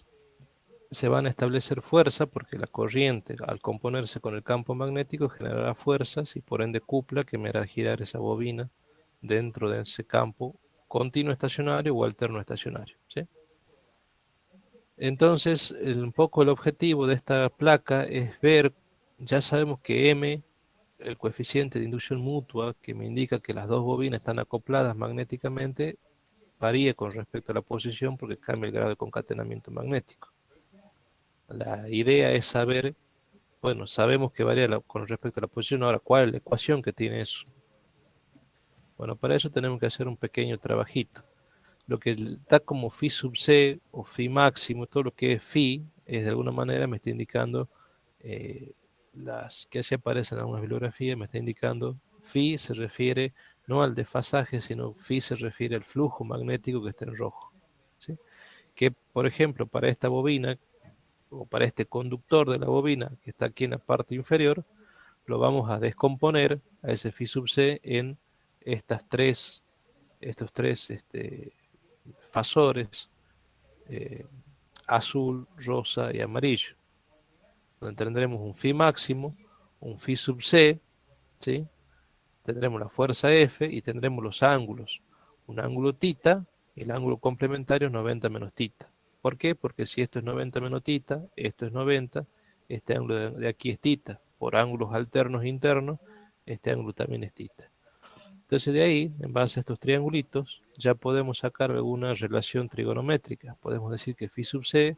Speaker 1: se van a establecer fuerzas porque la corriente, al componerse con el campo magnético, generará fuerzas y por ende cupla que me hará girar esa bobina dentro de ese campo continuo estacionario o alterno estacionario, ¿sí? Entonces, un poco el objetivo de esta placa es ver, ya sabemos que M, el coeficiente de inducción mutua, que me indica que las dos bobinas están acopladas magnéticamente, varía con respecto a la posición porque cambia el grado de concatenamiento magnético. La idea es saber, bueno, sabemos que varía con respecto a la posición, ahora, ¿cuál es la ecuación que tiene eso? Bueno, para eso tenemos que hacer un pequeño trabajito. Lo que está como phi sub c o phi máximo, todo lo que es phi, es de alguna manera me está indicando las que así aparecen en algunas bibliografías, me está indicando phi se refiere no al desfasaje, sino phi se refiere al flujo magnético que está en rojo, ¿sí? Que, por ejemplo, para esta bobina o para este conductor de la bobina que está aquí en la parte inferior, lo vamos a descomponer a ese phi sub c en estos tres fasores, eh, azul, rosa y amarillo, donde tendremos un phi máximo, un phi sub c, ¿sí? Tendremos la fuerza F y tendremos los ángulos, un ángulo tita y el ángulo complementario es 90 menos tita. ¿Por qué? Porque si esto es 90 menos tita, esto es 90, este ángulo de aquí es tita. Por ángulos alternos internos, este ángulo también es tita. Entonces de ahí, en base a estos triangulitos, ya podemos sacar alguna relación trigonométrica. Podemos decir que phi sub c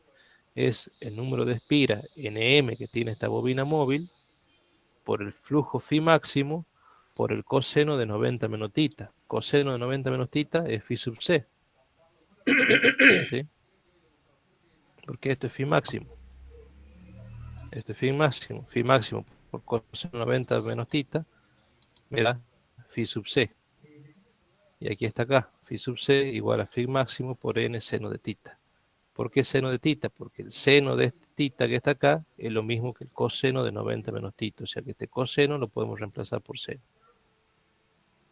Speaker 1: es el número de espira nm que tiene esta bobina móvil por el flujo phi máximo por el coseno de 90 menos tita. Coseno de 90 menos tita es phi sub c, ¿sí? Porque esto es phi máximo. Esto es phi máximo por coseno de 90 menos tita me da phi sub c. Y aquí está acá, phi sub c igual a phi máximo por n seno de tita. ¿Por qué seno de tita? Porque el seno de este tita que está acá es lo mismo que el coseno de 90 menos tita. O sea que este coseno lo podemos reemplazar por seno.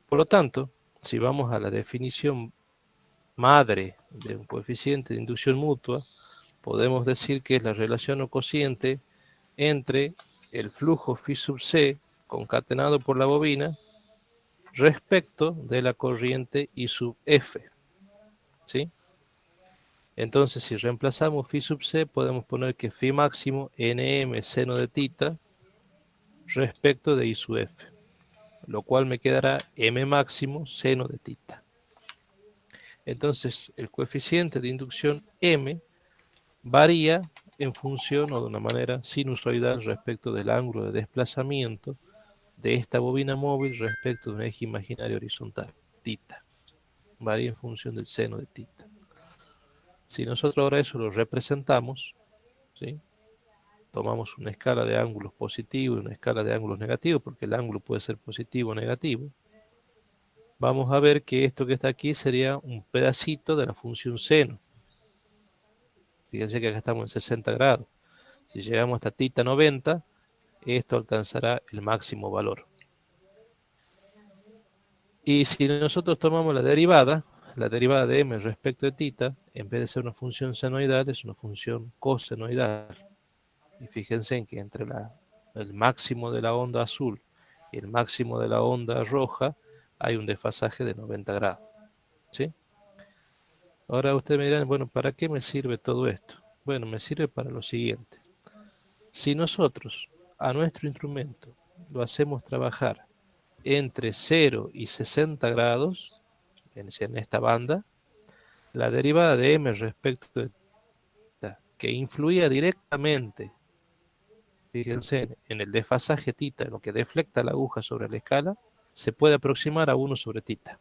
Speaker 1: Por lo tanto, si vamos a la definición madre de un coeficiente de inducción mutua, podemos decir que es la relación o cociente entre el flujo phi sub c concatenado por la bobina respecto de la corriente I sub F, ¿sí? Entonces, si reemplazamos phi sub c, podemos poner que phi máximo nm seno de tita respecto de I sub F, lo cual me quedará m máximo seno de tita. Entonces, el coeficiente de inducción m varía en función o de una manera sinusoidal respecto del ángulo de desplazamiento de esta bobina móvil respecto de un eje imaginario horizontal, tita. Varía en función del seno de tita. Si nosotros ahora eso lo representamos, ¿sí? Tomamos una escala de ángulos positivos y una escala de ángulos negativos, porque el ángulo puede ser positivo o negativo, vamos a ver que esto que está aquí sería un pedacito de la función seno. Fíjense que acá estamos en 60 grados. Si llegamos hasta tita 90, esto alcanzará el máximo valor. Y si nosotros tomamos la derivada de m respecto de θ, en vez de ser una función senoidal, es una función cosenoidal. Y fíjense en que entre el máximo de la onda azul y el máximo de la onda roja hay un desfasaje de 90 grados. ¿Sí? Ahora ustedes me dirán, bueno, ¿para qué me sirve todo esto? Bueno, me sirve para lo siguiente. Si nosotros a nuestro instrumento lo hacemos trabajar entre 0 y 60 grados, en esta banda, la derivada de m respecto de θ, que influía directamente, fíjense, en el desfasaje θ, en lo que deflecta la aguja sobre la escala, se puede aproximar a 1 sobre θ.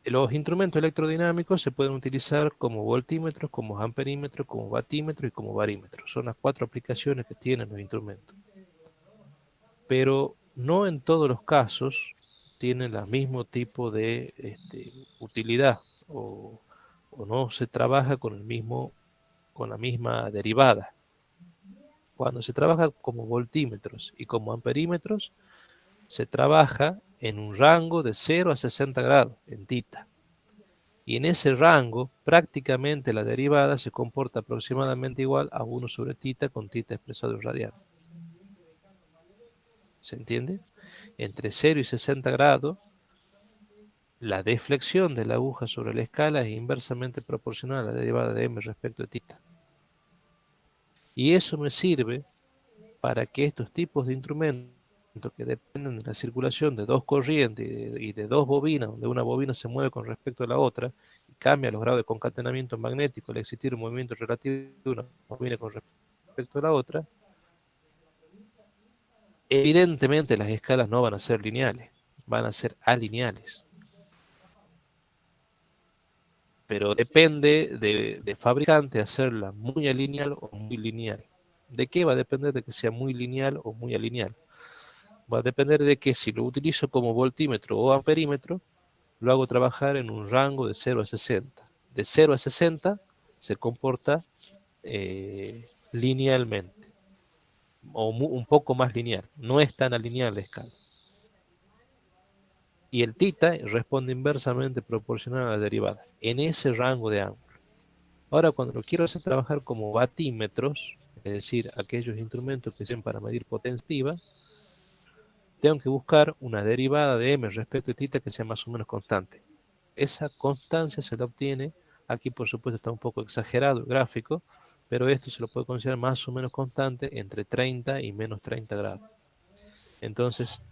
Speaker 1: Los instrumentos electrodinámicos se pueden utilizar como voltímetros, como amperímetros, como batímetros y como barímetros. Son las 4 aplicaciones que tienen los instrumentos. Pero no en todos los casos tienen el mismo tipo de utilidad o no se trabaja con la misma derivada. Cuando se trabaja como voltímetros y como amperímetros, se trabaja en un rango de 0 a 60 grados en θ. Y en ese rango, prácticamente la derivada se comporta aproximadamente igual a 1 sobre θ con θ expresado en radiano. ¿Se entiende? Entre 0 y 60 grados, la deflexión de la aguja sobre la escala es inversamente proporcional a la derivada de m respecto de θ. Y eso me sirve para que estos tipos de instrumentos que dependen de la circulación de dos corrientes y de dos bobinas, donde una bobina se mueve con respecto a la otra y cambia los grados de concatenamiento magnético al existir un movimiento relativo de una bobina con respecto a la otra, evidentemente las escalas no van a ser lineales, van a ser alineales. Pero depende de fabricante hacerla muy alineal o muy lineal. ¿De qué va a depender? De que sea muy lineal o muy alineal. Va a depender de que si lo utilizo como voltímetro o amperímetro, lo hago trabajar en un rango de 0 a 60. De 0 a 60 se comporta linealmente, o un poco más lineal. No es tan alineal la escala. Y el θ responde inversamente proporcional a la derivada, en ese rango de ángulo. Ahora, cuando lo quiero hacer trabajar como batímetros, es decir, aquellos instrumentos que sirven para medir potencia, tengo que buscar una derivada de m respecto de θ que sea más o menos constante. Esa constancia se la obtiene, aquí por supuesto está un poco exagerado el gráfico, pero esto se lo puede considerar más o menos constante entre 30 y menos 30 grados. Entonces,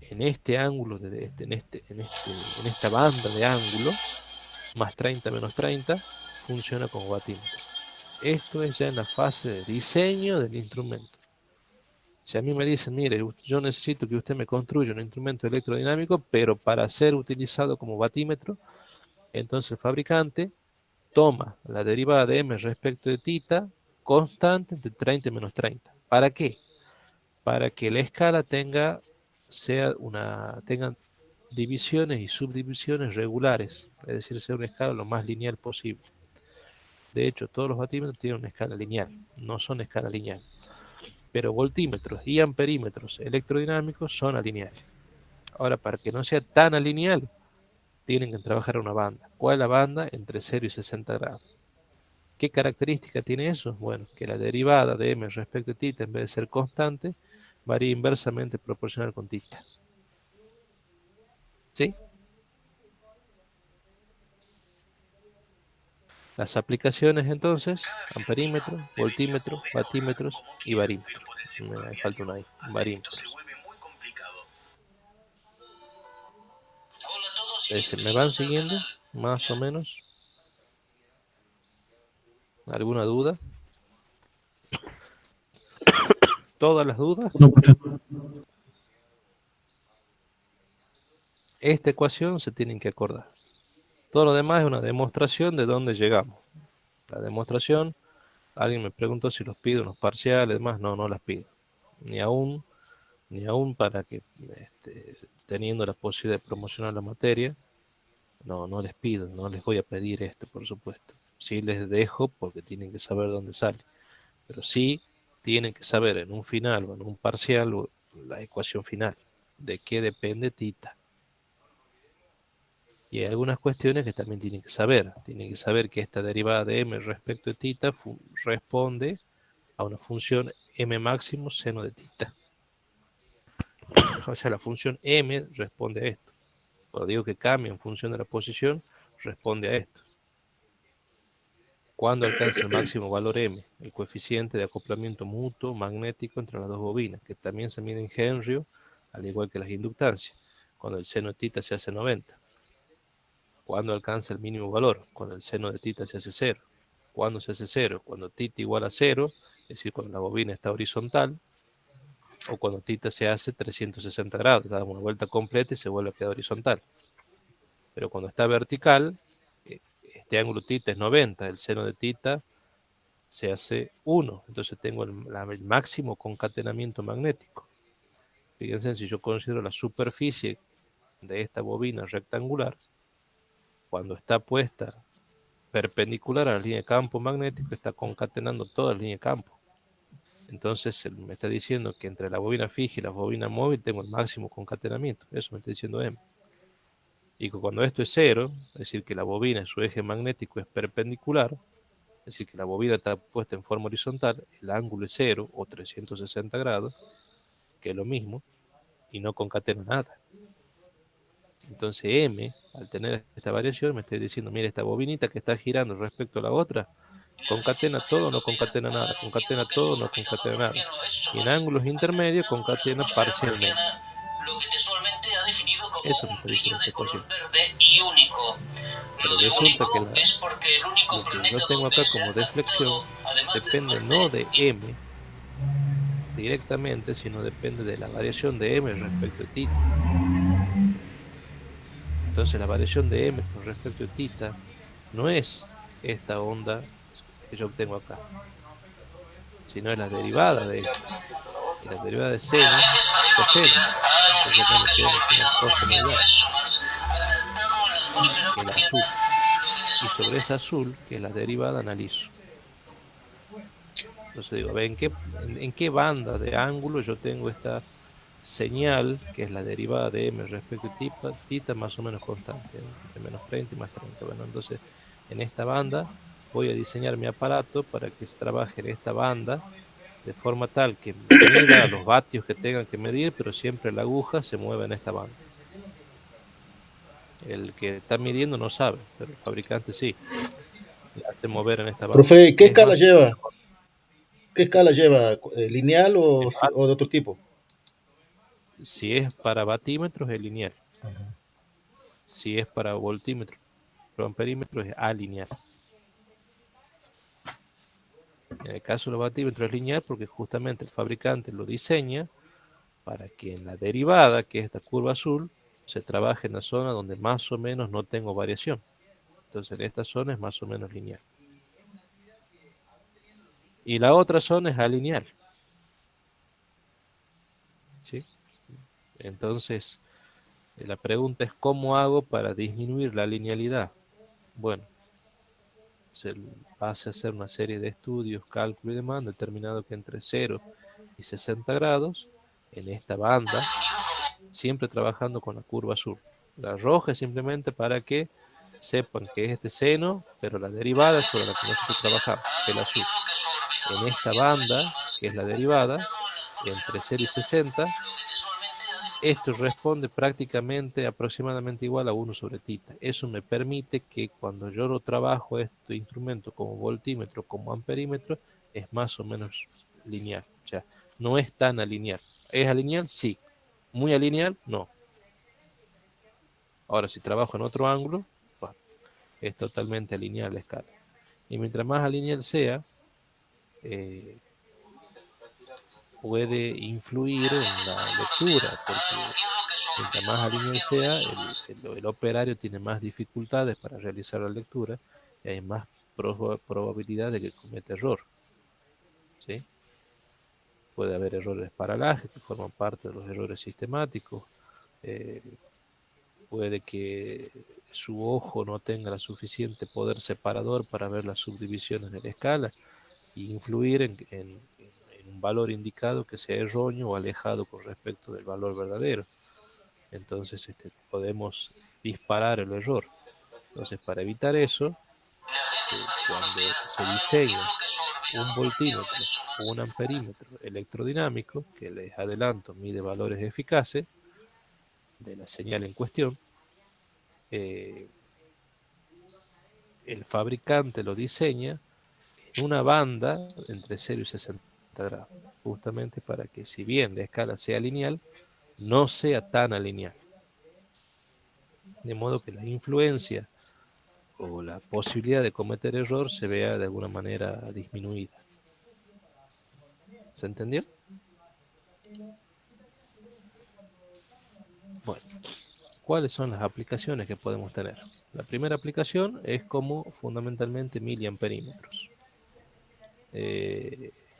Speaker 1: en este ángulo, en esta banda de ángulo, más 30 menos 30, funciona como batímetro. Esto es ya en la fase de diseño del instrumento. Si a mí me dicen, mire, yo necesito que usted me construya un instrumento electrodinámico, pero para ser utilizado como batímetro, entonces el fabricante toma la derivada de m respecto de θ constante entre 30 y menos 30. ¿Para qué? Para que la escala tenga divisiones y subdivisiones regulares, es decir, sea una escala lo más lineal posible. De hecho, todos los batímetros tienen una escala lineal, no son escala lineal. Pero voltímetros y amperímetros electrodinámicos son alineales. Ahora, para que no sea tan alineal, tienen que trabajar una banda. ¿Cuál es la banda? Entre 0 y 60 grados. ¿Qué característica tiene eso? Bueno, que la derivada de m respecto de θ, en vez de ser constante, varía inversamente proporcional con θ. ¿Sí? Las aplicaciones entonces, amperímetro, voltímetro, batímetros y barímetros. Me falta una ahí, barímetros. ¿Me van siguiendo? Más o menos. ¿Alguna duda? ¿Todas las dudas?
Speaker 3: No, profe.
Speaker 1: Esta ecuación se tienen que acordar. Todo lo demás es una demostración de dónde llegamos. La demostración, alguien me preguntó si los pido unos parciales, demás, no las pido. Ni aún para que, teniendo la posibilidad de promocionar la materia, no les pido, no les voy a pedir esto, por supuesto. Sí les dejo porque tienen que saber dónde sale. Pero sí tienen que saber en un final o en un parcial la ecuación final. de qué depende tita. Y hay algunas cuestiones que también tienen que saber. Tienen que saber que esta derivada de m respecto de tita responde a una función m máximo seno de tita. O sea, la función m responde a esto. Cuando digo que cambia en función de la posición, responde a esto. Cuando alcanza el máximo valor m, el coeficiente de acoplamiento mutuo magnético entre las dos bobinas, que también se mide en Henry, al igual que las inductancias, cuando el seno de tita se hace 90. Cuando alcanza el mínimo valor, cuando el seno de tita se hace 0. Cuando se hace 0, cuando tita igual a 0, es decir, cuando la bobina está horizontal, o cuando tita se hace 360 grados, da una vuelta completa y se vuelve a quedar horizontal. Pero cuando está vertical, este ángulo tita es 90, el seno de tita se hace 1, entonces tengo el máximo concatenamiento magnético. Fíjense, si yo considero la superficie de esta bobina rectangular, cuando está puesta perpendicular a la línea de campo magnético, está concatenando toda la línea de campo. Entonces él me está diciendo que entre la bobina fija y la bobina móvil tengo el máximo concatenamiento. Eso me está diciendo M. Y que cuando esto es 0, es decir, que la bobina en su eje magnético es perpendicular, es decir, que la bobina está puesta en forma horizontal, el ángulo es 0 o 360 grados, que es lo mismo, y no concatena nada. Entonces M, al tener esta variación, me está diciendo, mira, esta bobinita que está girando respecto a la otra, concatena todo, no concatena nada, concatena todo, no concatena nada. Y en ángulos intermedios concatena parcialmente. Eso me está diciendo esta ecuación. Pero resulta que lo que yo tengo acá como deflexión depende no de M directamente, sino depende de la variación de M respecto a tita. Entonces la variación de M con respecto a tita no es esta onda que yo obtengo acá, sino es la derivada de esto. Y la derivada de seno es coseno. Entonces acá me queda una cosenoidal, que es la azul. Y sobre esa azul, que es la derivada, analizo. Entonces digo, a ver, ¿en qué banda de ángulo yo tengo esta señal, que es la derivada de m respecto a tita más o menos constante, entre menos 30 y más 30? Bueno, entonces en esta banda voy a diseñar mi aparato para que se trabaje en esta banda de forma tal que mida los vatios que tengan que medir, pero siempre la aguja se mueve en esta banda. El que está midiendo no sabe, pero el fabricante sí, la hace mover en esta banda.
Speaker 4: Profe, ¿qué
Speaker 1: Es
Speaker 4: escala
Speaker 1: más,
Speaker 4: lleva? ¿Qué escala lleva? ¿Lineal o de otro tipo?
Speaker 1: si es para batímetros es lineal,
Speaker 4: Ajá.
Speaker 1: si es para voltímetros o amperímetros es alineal. En el caso de los batímetros es lineal porque justamente el fabricante lo diseña para que en la derivada, que es esta curva azul, se trabaje en la zona donde más o menos no tengo variación. Entonces en esta zona es más o menos lineal. Y la otra zona es alineal. ¿Sí? Entonces, la pregunta es ¿cómo hago para disminuir la linealidad? Bueno, se hace hacer una serie de estudios, cálculo y demás, determinado que entre 0 y 60 grados, en esta banda, siempre trabajando con la curva azul. La roja es simplemente para que sepan que es este seno, pero la derivada es sobre la que nosotros trabajamos, que es el azul. En esta banda, que es la derivada, entre 0 y 60, esto responde prácticamente aproximadamente igual a 1 sobre tita. Eso me permite que cuando yo lo trabajo este instrumento como voltímetro, como amperímetro, es más o menos lineal. O sea, no es tan alineal. ¿Es alineal? Sí. ¿Muy alineal? No. Ahora, si trabajo en otro ángulo, bueno, es totalmente alineal la escala. Y mientras más alineal sea, eh, puede influir en la lectura, porque mientras más alineal sea, el operario tiene más dificultades para realizar la lectura y hay más probabilidad de que cometa error. ¿Sí? Puede haber errores de paralaje que forman parte de los errores sistemáticos. Eh, puede que su ojo no tenga la suficiente poder separador para ver las subdivisiones de la escala e influir en un valor indicado que sea erróneo o alejado con respecto del valor verdadero. entonces podemos disparar el error. Entonces, para evitar eso, cuando se diseña un voltímetro o un amperímetro electrodinámico, que les adelanto, mide valores eficaces de la señal en cuestión, el fabricante lo diseña en una banda entre 0 y 60 grados, justamente para que, si bien la escala sea lineal, no sea tan alineal. De modo que la influencia o la posibilidad de cometer error se vea de alguna manera disminuida. ¿Se entendió? Bueno, ¿cuáles son las aplicaciones que podemos tener? La primera aplicación es como fundamentalmente miliamperímetros.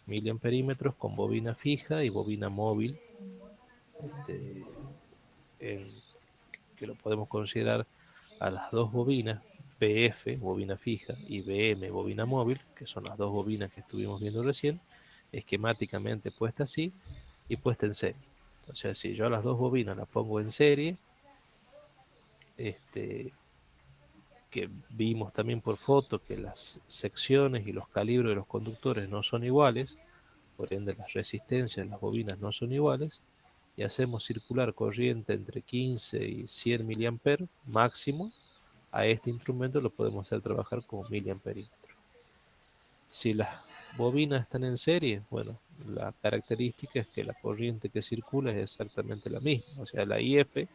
Speaker 1: Miliamperímetros con bobina fija y bobina móvil, en, que lo podemos considerar a las dos bobinas, BF, bobina fija, y BM, bobina móvil, que son las dos bobinas que estuvimos viendo recién, esquemáticamente puesta así y puesta en serie. Entonces, si yo a las dos bobinas las pongo en serie, que vimos también por foto que las secciones y los calibres de los conductores no son iguales, por ende las resistencias de las bobinas no son iguales, y hacemos circular corriente entre 15 y 100 miliamperes máximo, a este instrumento lo podemos hacer trabajar como miliamperímetro. Si las bobinas están en serie, bueno, la característica es que la corriente que circula es exactamente la misma, o sea, la IF,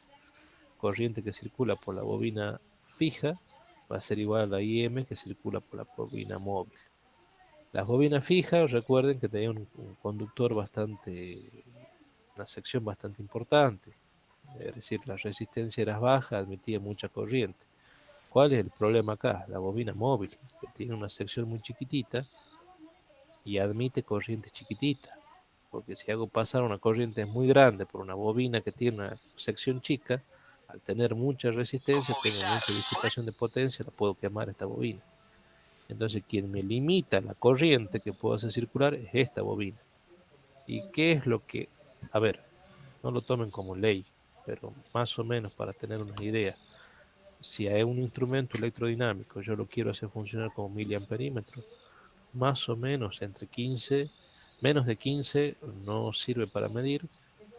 Speaker 1: corriente que circula por la bobina fija, va a ser igual a la IM que circula por la bobina móvil. Las bobinas fijas, recuerden que tenían un conductor una sección bastante importante, es decir, la resistencia era baja, admitía mucha corriente. ¿Cuál es el problema acá? La bobina móvil, que tiene una sección muy chiquitita y admite corrientes chiquititas. Porque si hago pasar una corriente muy grande por una bobina que tiene una sección chica, al tener mucha resistencia, tengo mucha disipación de potencia, la puedo quemar esta bobina. Entonces, quien me limita la corriente que puedo hacer circular es esta bobina. ¿Y qué es lo que? A ver, no lo tomen como ley, pero más o menos para tener una idea. Si hay un instrumento electrodinámico, yo lo quiero hacer funcionar como miliamperímetro, más o menos entre 15, menos de 15 no sirve para medir,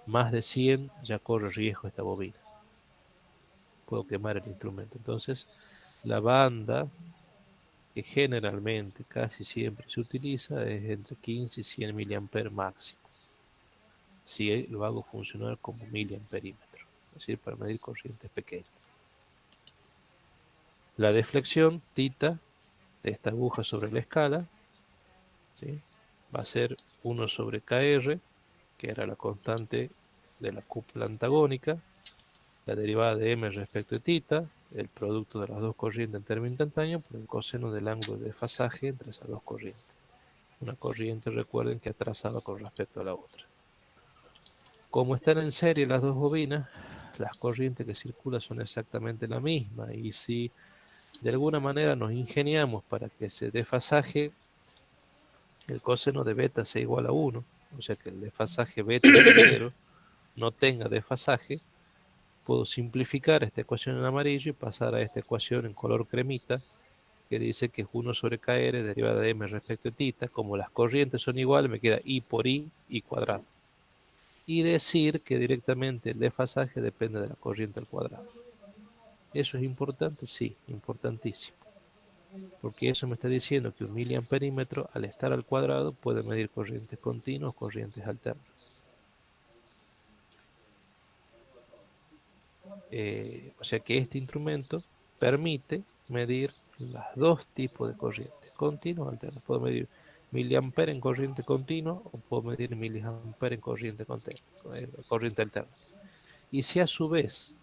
Speaker 1: más de 100 ya corre riesgo esta bobina. Puedo quemar el instrumento. Entonces, la banda que generalmente casi siempre se utiliza es entre 15 y 100 miliamperes máximo. Si lo hago funcionar como miliamperímetro, es decir, para medir corrientes pequeñas. La deflexión, tita, de esta aguja sobre la escala, ¿sí? Va a ser 1 sobre KR, que era la constante de la cúpula antagónica, la derivada de M respecto de tita, el producto de las dos corrientes en término instantáneo, por el coseno del ángulo de desfasaje entre esas dos corrientes. Una corriente, recuerden, que atrasaba con respecto a la otra. Como están en serie las dos bobinas, las corrientes que circulan son exactamente la misma, y si de alguna manera nos ingeniamos para que ese desfasaje, el coseno de beta sea igual a 1, o sea que el desfasaje beta sea 0, no tenga desfasaje, puedo simplificar esta ecuación en amarillo y pasar a esta ecuación en color cremita, que dice que es 1 sobre KR derivada de M respecto de tita. Como las corrientes son iguales, me queda I por I cuadrado. Y decir que directamente el desfasaje depende de la corriente al cuadrado. ¿Eso es importante? Sí, importantísimo. Porque eso me está diciendo que un miliamperímetro, al estar al cuadrado, puede medir corrientes continuas o corrientes alternas. O sea que este instrumento permite medir los dos tipos de corrientes, continua o alterna. Puedo medir miliamperes en corriente continua o puedo medir miliamperes en corriente alterna. Y si a su vez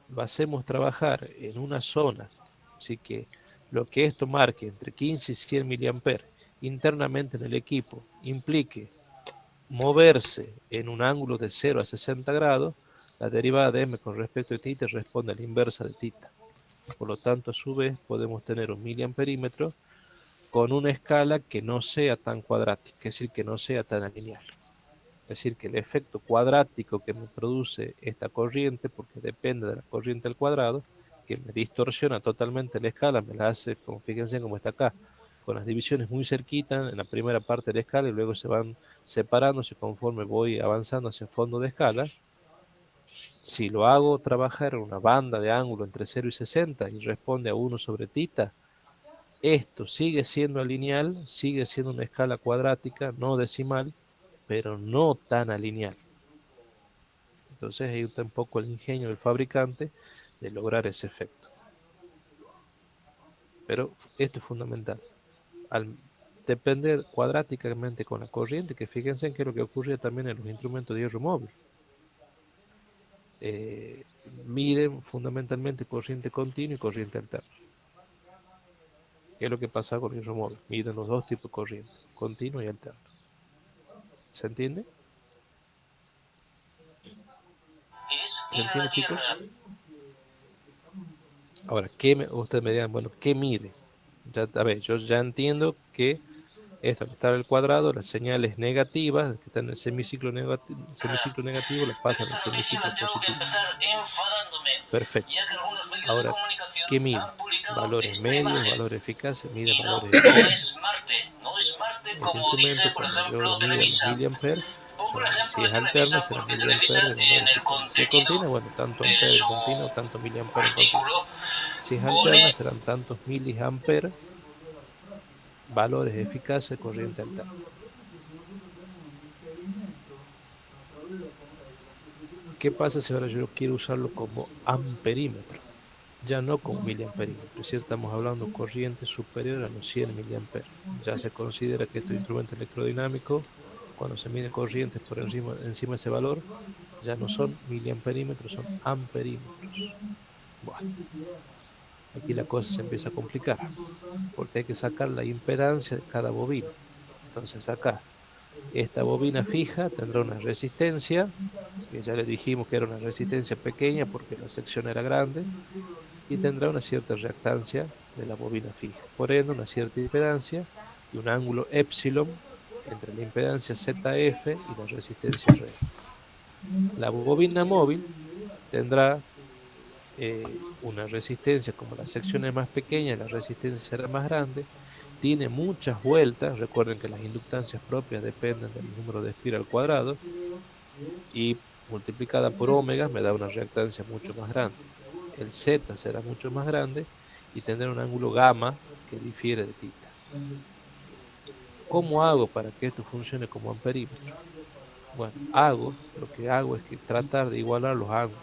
Speaker 1: lo hacemos trabajar en una zona, así que lo que esto marque entre 15 y 100 miliamperes internamente en el equipo implique moverse en un ángulo de 0 a 60 grados, la derivada de m con respecto a tita responde a la inversa de tita. Por lo tanto, a su vez, podemos tener un miliamperímetro con una escala que no sea tan cuadrática, es decir, que no sea tan lineal. Es decir, que el efecto cuadrático que me produce esta corriente, porque depende de la corriente al cuadrado, que me distorsiona totalmente la escala, me la hace, como fíjense como está acá, con las divisiones muy cerquitas en la primera parte de la escala y luego se van separándose conforme voy avanzando hacia el fondo de escala. Si lo hago trabajar en una banda de ángulo entre 0 y 60 y responde a 1 sobre tita, esto sigue siendo lineal, sigue siendo una escala cuadrática, no decimal, pero no tan alineal. Entonces ahí está un poco el ingenio del fabricante de lograr ese efecto. Pero esto es fundamental. Al depender cuadráticamente con la corriente, que fíjense en que es lo que ocurre también en los instrumentos de hierro móvil. Miden fundamentalmente corriente continua y corriente alterna. ¿Qué es lo que pasa con el hierro móvil? Miden los dos tipos de corriente, continua y alterna. ¿Se entiende? ¿Se entiende, chicos? Ahora, ustedes me dirán, bueno, ¿qué mide? Ya, a ver, yo ya entiendo que esto, al estar al cuadrado, las señales negativas que están en el semiciclo negativo las pasan al semiciclo positivo. Perfecto. Ahora, ¿qué mide? Valores medios, valores eficaces, mide valores eficaces. Este instrumento, cuando yo lo mido en los miliamperes, si es alterna, será miliamperes de valor eficaz. Si es continua, bueno, tanto ampere en continua, tanto miliampere en continua. Si es alterna, serán tantos miliamperes, valores eficaces, corriente alterna. ¿Qué pasa si ahora yo quiero usarlo como amperímetro? Ya no como miliamperímetro, es decir, estamos hablando de corriente superior a los 100 miliamperes. Ya se considera que estos instrumentos electrodinámicos, cuando se miden corrientes por encima de ese valor, ya no son miliamperímetros, son amperímetros. Bueno, aquí la cosa se empieza a complicar, porque hay que sacar la impedancia de cada bobina. Entonces acá, esta bobina fija tendrá una resistencia, que ya le dijimos que era una resistencia pequeña porque la sección era grande, y tendrá una cierta reactancia de la bobina fija. Por ende, una cierta impedancia y un ángulo epsilon entre la impedancia ZF y la resistencia RF. La bobina móvil tendrá una resistencia, como la sección es más pequeña, la resistencia será más grande, tiene muchas vueltas, recuerden que las inductancias propias dependen del número de espiral al cuadrado, y multiplicada por omega me da una reactancia mucho más grande. El Z será mucho más grande y tendrá un ángulo gamma que difiere de tita. ¿Cómo hago para que esto funcione como amperímetro? Bueno, lo que hago es que tratar de igualar los ángulos.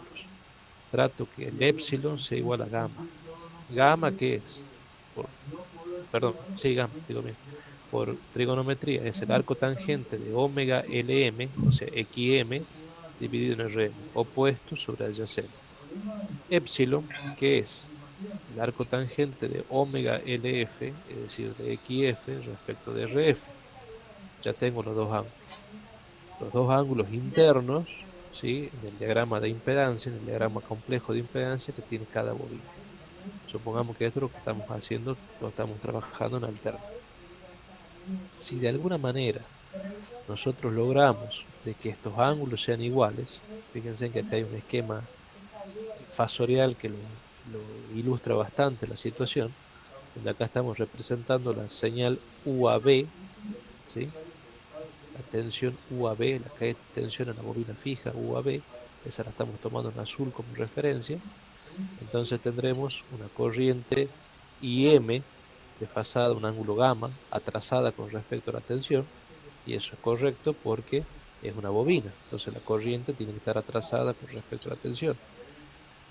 Speaker 1: Trato que el epsilon sea igual a gamma. ¿Gamma qué es? Perdón, sí, gamma, digo bien. Por trigonometría es el arco tangente de omega LM, o sea, XM, dividido en RM, opuesto sobre adyacente. Epsilon, ¿qué es? El arco tangente de omega LF, es decir, de XF respecto de RF. Ya tengo los dos ángulos. Los dos ángulos internos, ¿sí? En el diagrama de impedancia, en el diagrama complejo de impedancia que tiene cada bobina. Supongamos que esto es lo que estamos haciendo, lo estamos trabajando en alterno. Si de alguna manera nosotros logramos de que estos ángulos sean iguales, fíjense que acá hay un esquema fasorial que lo ilustra bastante la situación, donde acá estamos representando la señal UAB, ¿sí? La tensión UAB, la caída de tensión en la bobina fija UAB, esa la estamos tomando en azul como referencia. Entonces tendremos una corriente IM desfasada a un ángulo gamma, atrasada con respecto a la tensión, y eso es correcto porque es una bobina, entonces la corriente tiene que estar atrasada con respecto a la tensión.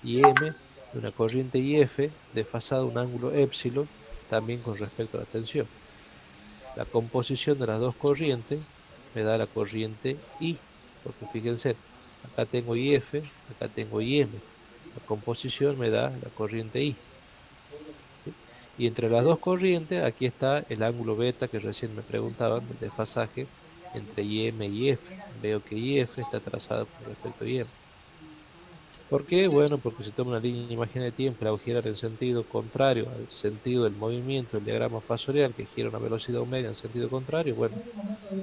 Speaker 1: Y M de una corriente IF desfasada a un ángulo epsilon también con respecto a la tensión. La composición de las dos corrientes me da la corriente I, porque fíjense, acá tengo IF, acá tengo IM. La composición me da la corriente I. ¿Sí? Y entre las dos corrientes, aquí está el ángulo beta que recién me preguntaban, del desfasaje entre IM y IF. Veo que IF está trazado con respecto a IM. ¿Por qué? Bueno, porque si toma una línea imaginaria de tiempo y la hago girar en sentido contrario al sentido del movimiento del diagrama fasorial que gira a una velocidad omega en sentido contrario, bueno,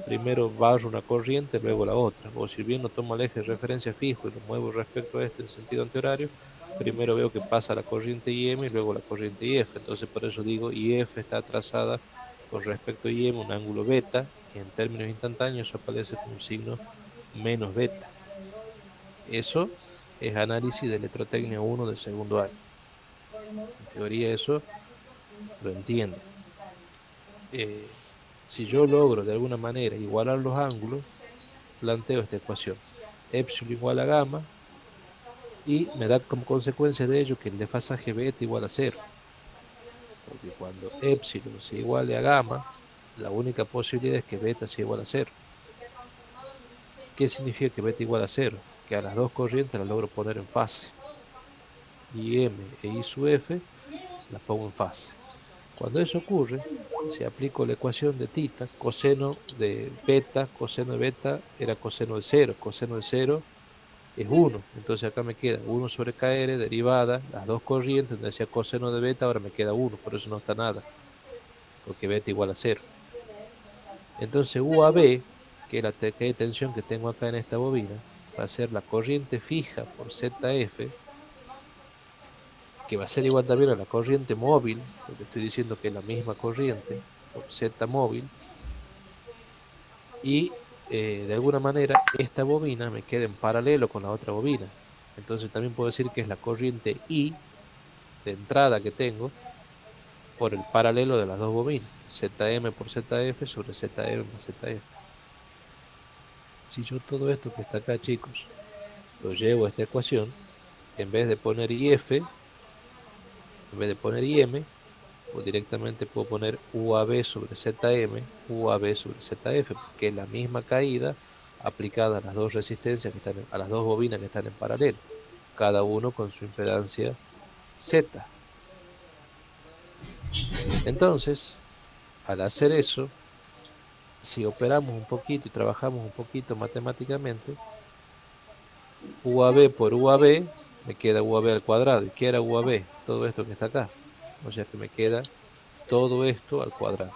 Speaker 1: primero barro una corriente, luego la otra. O si bien no tomo el eje de referencia fijo y lo muevo respecto a este en sentido antihorario, primero veo que pasa la corriente IM y luego la corriente IF. Entonces por eso digo IF está trazada con respecto a IM un ángulo beta y en términos instantáneos aparece con un signo menos beta. Eso es análisis de electrotecnia 1 del segundo año. En teoría eso lo entienden. Si yo logro de alguna manera igualar los ángulos, planteo esta ecuación. Epsilon igual a gamma y me da como consecuencia de ello que el desfasaje beta igual a cero. Porque cuando epsilon se iguale a gamma, la única posibilidad es que beta sea igual a cero. ¿Qué significa que beta igual a cero? Que a las dos corrientes las logro poner en fase. Y M e I sub F las pongo en fase. Cuando eso ocurre, si aplico la ecuación de tita, coseno de beta era coseno de cero es 1, entonces acá me queda 1 sobre KR, derivada, las dos corrientes, donde decía coseno de beta, ahora me queda 1, por eso no está nada, porque beta igual a 0. Entonces UAB, que es la de tensión que tengo acá en esta bobina, va a ser la corriente fija por ZF, que va a ser igual también a la corriente móvil, porque estoy diciendo que es la misma corriente, por Z móvil, y de alguna manera esta bobina me queda en paralelo con la otra bobina. Entonces también puedo decir que es la corriente I de entrada que tengo por el paralelo de las dos bobinas, ZM por ZF sobre ZM más ZF. Si yo todo esto que está acá, chicos, lo llevo a esta ecuación, en vez de poner IF, en vez de poner IM, pues directamente puedo poner UAB sobre ZM, UAB sobre ZF, porque es la misma caída aplicada a las dos resistencias que están, a las dos bobinas que están en paralelo, cada uno con su impedancia Z. Entonces, al hacer eso, si operamos un poquito y trabajamos un poquito matemáticamente, UAB por UAB me queda UAB al cuadrado. ¿Y qué era UAB? Todo esto que está acá. O sea que me queda todo esto al cuadrado.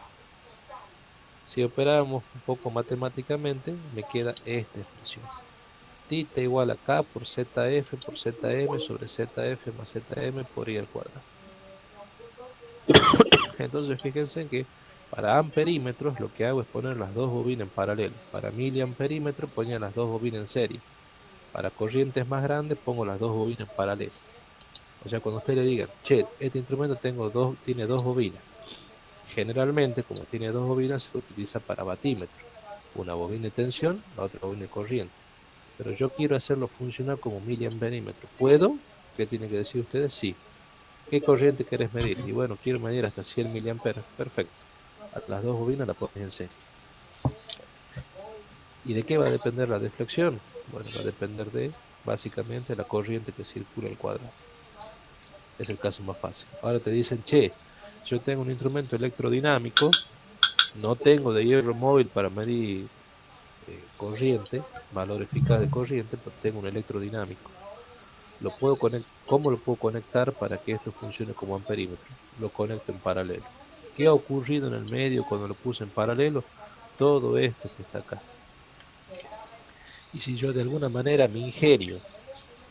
Speaker 1: Si operamos un poco matemáticamente, me queda esta expresión. Tita igual a K por ZF por ZM sobre ZF más ZM por I al cuadrado. Entonces fíjense en que para amperímetros lo que hago es poner las dos bobinas en paralelo. Para miliamperímetros ponía las dos bobinas en serie. Para corrientes más grandes pongo las dos bobinas en paralelo. O sea, cuando usted le diga, che, este instrumento tiene dos bobinas. Generalmente, como tiene dos bobinas, se lo utiliza para batímetro. Una bobina de tensión, la otra bobina de corriente. Pero yo quiero hacerlo funcionar como miliamperímetro. ¿Puedo? ¿Qué tiene que decir ustedes? Sí. ¿Qué corriente querés medir? Y bueno, quiero medir hasta 100 miliamperes. Perfecto. A las dos bobinas la pones en serie. ¿Y de qué va a depender la deflexión? Bueno, va a depender de, básicamente, la corriente que circula al cuadrado. Es el caso más fácil. Ahora te dicen, che, yo tengo un instrumento electrodinámico, no tengo de hierro móvil para medir corriente, valor eficaz de corriente, pero tengo un electrodinámico. ¿Cómo lo puedo conectar para que esto funcione como amperímetro? Lo conecto en paralelo. ¿Qué ha ocurrido en el medio cuando lo puse en paralelo? Todo esto que está acá. Y si yo de alguna manera me ingenio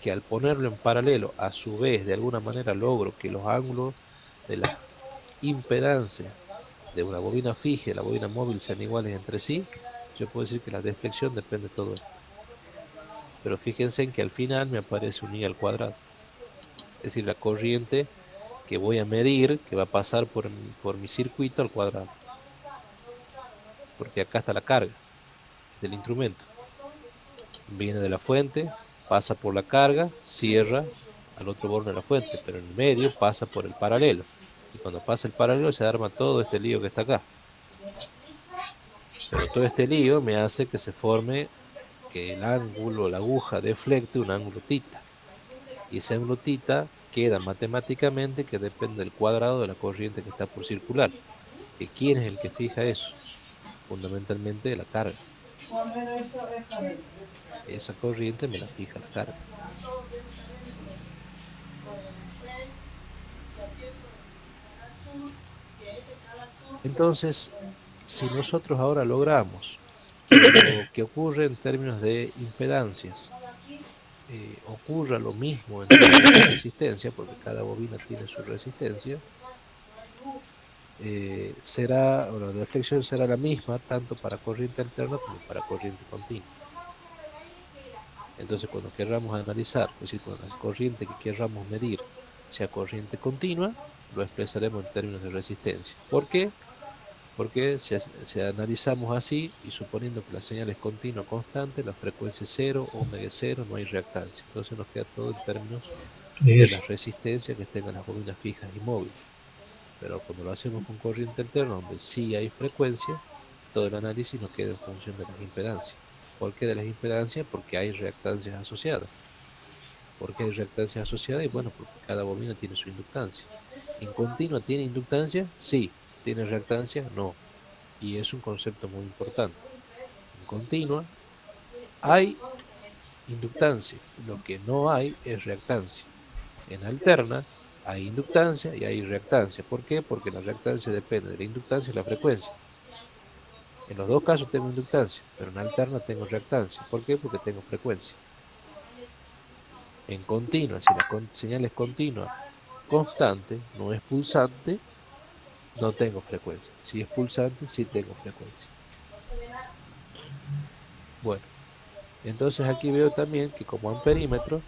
Speaker 1: que al ponerlo en paralelo, a su vez, de alguna manera logro que los ángulos de la impedancia de una bobina fija y la bobina móvil sean iguales entre sí, yo puedo decir que la deflexión depende de todo esto. Pero fíjense en que al final me aparece un I al cuadrado. Es decir, la corriente que voy a medir, que va a pasar por mi circuito al cuadrado. Porque acá está la carga del instrumento. Viene de la fuente, pasa por la carga, cierra al otro borde de la fuente, pero en el medio pasa por el paralelo. Y cuando pasa el paralelo se arma todo este lío que está acá. Pero todo este lío me hace que se forme que el ángulo, la aguja deflecte un ángulo tita. Y ese ángulo tita queda matemáticamente que depende del cuadrado de la corriente que está por circular. ¿Que quién es el que fija eso? Fundamentalmente la carga. Esa corriente me la fija la carga. Entonces, si nosotros ahora logramos que lo que ocurre en términos de impedancias ocurra lo mismo en términos de resistencia, porque cada bobina tiene su resistencia, o la deflexión será la misma tanto para corriente alterna como para corriente continua. Entonces, cuando querramos analizar, es decir, cuando la corriente que querramos medir sea corriente continua, lo expresaremos en términos de resistencia. ¿Por qué? Porque si analizamos así y suponiendo que la señal es continua constante, la frecuencia es cero, omega es cero, no hay reactancia. Entonces nos queda todo en términos de las resistencias que tengan las bobinas fijas y móviles. Pero cuando lo hacemos con corriente alterna, donde sí hay frecuencia, todo el análisis nos queda en función de las impedancias. ¿Por qué de las impedancias? Porque hay reactancias asociadas. ¿Por qué hay reactancias asociadas? Y bueno, porque cada bobina tiene su inductancia. ¿En continua tiene inductancia? Sí. ¿Tiene reactancia? No. Y es un concepto muy importante. En continua hay inductancia, lo que no hay es reactancia. En alterna hay inductancia y hay reactancia. ¿Por qué? Porque la reactancia depende de la inductancia y la frecuencia. En los dos casos tengo inductancia, pero en alterna tengo reactancia. ¿Por qué? Porque tengo frecuencia. En continua, si la señal es continua, constante, no es pulsante, no tengo frecuencia. Si es pulsante, sí tengo frecuencia. Bueno, entonces aquí veo también que como amperímetro,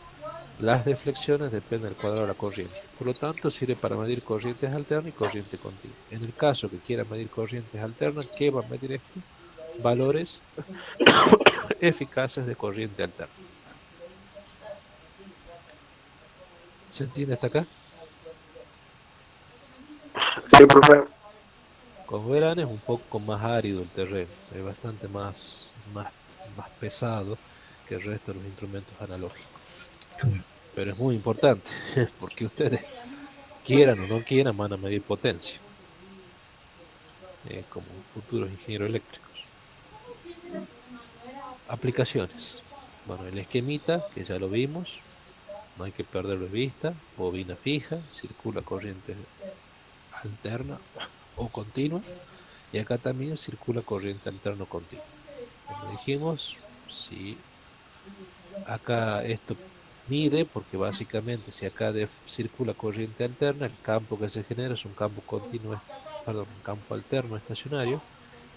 Speaker 1: las deflexiones dependen del cuadrado de la corriente. Por lo tanto, sirve para medir corrientes alternas y corriente continua. En el caso que quiera medir corrientes alternas, ¿qué va a medir esto? Valores eficaces de corriente alterna. ¿Se entiende hasta acá?
Speaker 3: Sí, profe.
Speaker 1: Como verán, es un poco más árido el terreno, es bastante más pesado que el resto de los instrumentos analógicos. Pero es muy importante, porque ustedes, quieran o no quieran, van a medir potencia, como futuros ingenieros eléctricos. Aplicaciones. Bueno, el esquemita, que ya lo vimos, no hay que perderlo de vista. Bobina fija, circula corriente alterna o continua. Y acá también circula corriente alterna o continua. Como dijimos, si acá esto mide, porque básicamente si acá circula corriente alterna, el campo que se genera es un campo continuo, perdón, un campo alterno estacionario,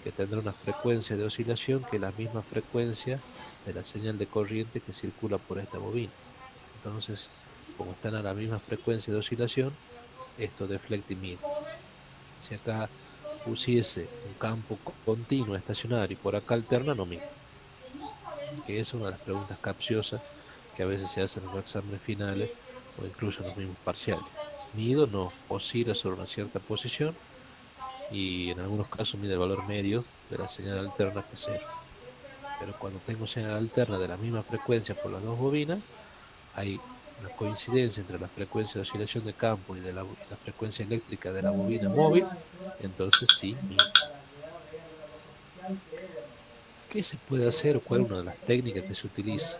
Speaker 1: que tendrá una frecuencia de oscilación que es la misma frecuencia de la señal de corriente que circula por esta bobina. Entonces, como están a la misma frecuencia de oscilación, esto deflecta y mide. Si acá pusiese un campo continuo estacionario y por acá alterna, no mide. Que es una de las preguntas capciosas que a veces se hacen en los exámenes finales o incluso en los mismos parciales. Mido no, oscila sobre una cierta posición y en algunos casos mide el valor medio de la señal alterna, que es cero. Pero cuando tengo señal alterna de la misma frecuencia por las dos bobinas, hay una coincidencia entre la frecuencia de oscilación de campo y la frecuencia eléctrica de la bobina móvil, entonces sí mide. ¿Qué se puede hacer o cuál es una de las técnicas que se utiliza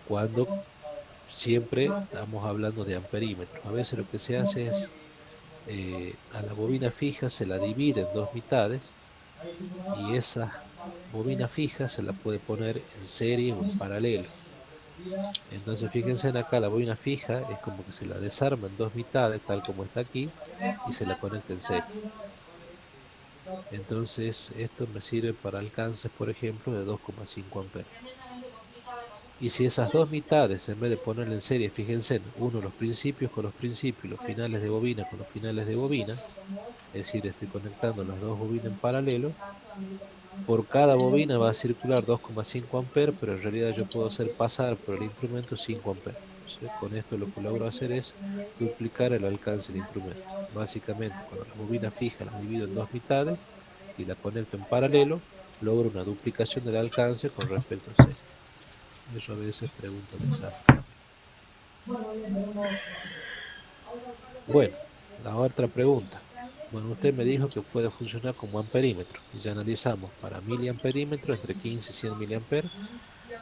Speaker 1: cuando siempre estamos hablando de amperímetros? A veces lo que se hace es a la bobina fija se la divide en dos mitades y esa bobina fija se la puede poner en serie o en paralelo. Entonces fíjense en acá, la bobina fija es como que se la desarma en dos mitades, tal como está aquí, y se la conecta en serie. Entonces esto me sirve para alcances, por ejemplo, de 2,5 amperes. Y si esas dos mitades, en vez de ponerle en serie, fíjense, uno los principios con los principios, los finales de bobina con los finales de bobina, es decir, estoy conectando las dos bobinas en paralelo, por cada bobina va a circular 2,5 amperes, pero en realidad yo puedo hacer pasar por el instrumento 5 amperes. Entonces, con esto lo que logro hacer es duplicar el alcance del instrumento. Básicamente, cuando la bobina fija la divido en dos mitades y la conecto en paralelo, logro una duplicación del alcance con respecto a serie. Eso a veces pregunta de examen también. Bueno, la otra pregunta. Bueno, usted me dijo que puede funcionar como amperímetro. Y ya analizamos para miliamperímetros entre 15 y 100 miliamperes,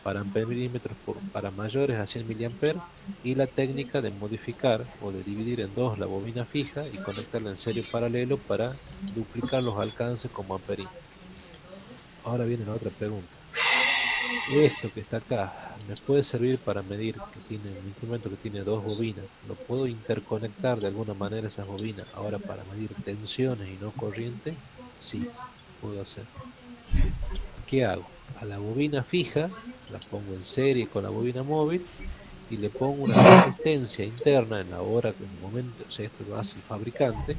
Speaker 1: para amperímetros para mayores a 100 miliamperes, y la técnica de modificar o de dividir en dos la bobina fija y conectarla en serie paralelo para duplicar los alcances como amperímetro. Ahora viene la otra pregunta. Esto que está acá, ¿me puede servir para medir que tiene un instrumento que tiene dos bobinas? ¿Lo puedo interconectar de alguna manera esas bobinas ahora para medir tensiones y no corriente? Sí, puedo hacer. ¿Qué hago? A la bobina fija la pongo en serie con la bobina móvil y le pongo una resistencia interna en el momento, o sea, esto lo hace el fabricante,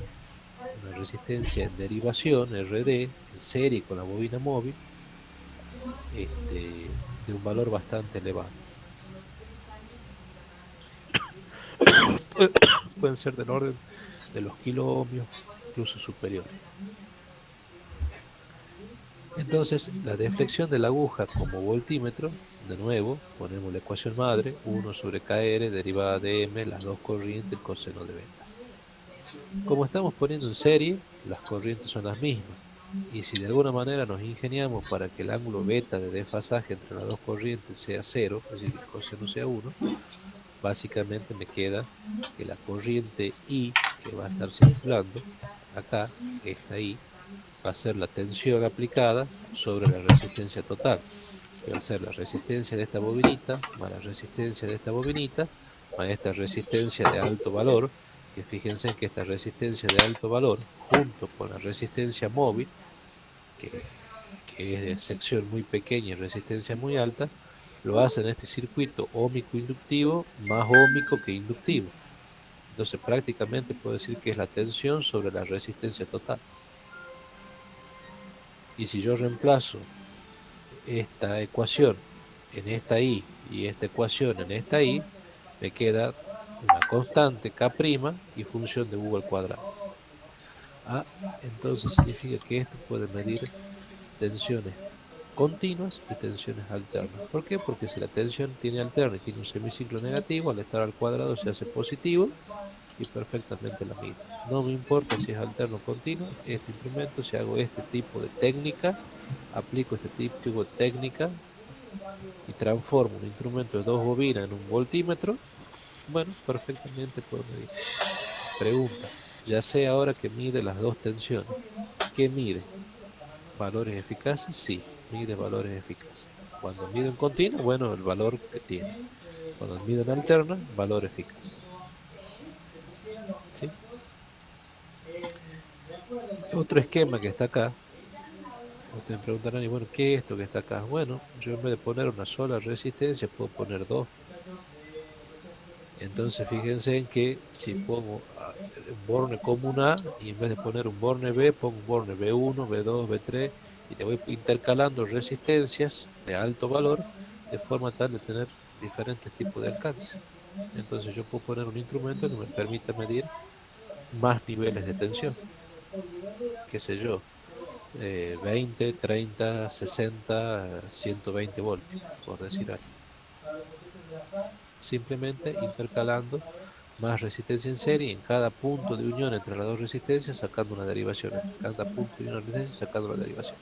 Speaker 1: una resistencia en derivación, RD, en serie con la bobina móvil, de un valor bastante elevado. Pueden ser del orden de los kiloohmios, incluso superiores. Entonces, la deflexión de la aguja como voltímetro, de nuevo, ponemos la ecuación madre, 1 sobre KR, derivada de M, las dos corrientes, el coseno de beta. Como estamos poniendo en serie, las corrientes son las mismas. Y si de alguna manera nos ingeniamos para que el ángulo beta de desfasaje entre las dos corrientes sea 0, es decir, que el coseno sea 1, básicamente me queda que la corriente I que va a estar circulando acá, esta I, va a ser la tensión aplicada sobre la resistencia total, que va a ser la resistencia de esta bobinita más la resistencia de esta bobinita más esta resistencia de alto valor, que fíjense en que esta resistencia de alto valor junto con la resistencia móvil, que, que es de sección muy pequeña y resistencia muy alta, lo hacen este circuito óhmico inductivo más óhmico que inductivo. Entonces prácticamente puedo decir que es la tensión sobre la resistencia total. Y si yo reemplazo esta ecuación en esta I y esta ecuación en esta I, me queda una constante K' y función de U al cuadrado. Ah, entonces significa que esto puede medir tensiones continuas y tensiones alternas. ¿Por qué? Porque si la tensión tiene alterna y tiene un semiciclo negativo, al estar al cuadrado se hace positivo y perfectamente la mido. No me importa si es alterno o continuo, este instrumento, si hago este tipo de técnica, aplico este tipo de técnica y transformo un instrumento de dos bobinas en un voltímetro, bueno, perfectamente puedo medir. Pregunta, ya sé ahora que mide las dos tensiones. ¿Qué mide? ¿Valores eficaces? Sí, mide valores eficaces. Cuando mido en continuo, bueno, el valor que tiene. Cuando mido en alterna, valor eficaz. ¿Sí? Otro esquema que está acá. Ustedes me preguntarán, y bueno, ¿qué es esto que está acá? Bueno, yo en vez de poner una sola resistencia, puedo poner dos. Entonces fíjense en que si pongo un borne común A y en vez de poner un borne B, pongo un borne B1, B2, B3 y le voy intercalando resistencias de alto valor de forma tal de tener diferentes tipos de alcance. Entonces yo puedo poner un instrumento que me permita medir más niveles de tensión, qué sé yo, 20, 30, 60, 120 voltios, por decir algo. Simplemente intercalando más resistencia en serie y en cada punto de unión entre las dos resistencias sacando una derivación, entre cada punto de unión de resistencia sacando la derivación.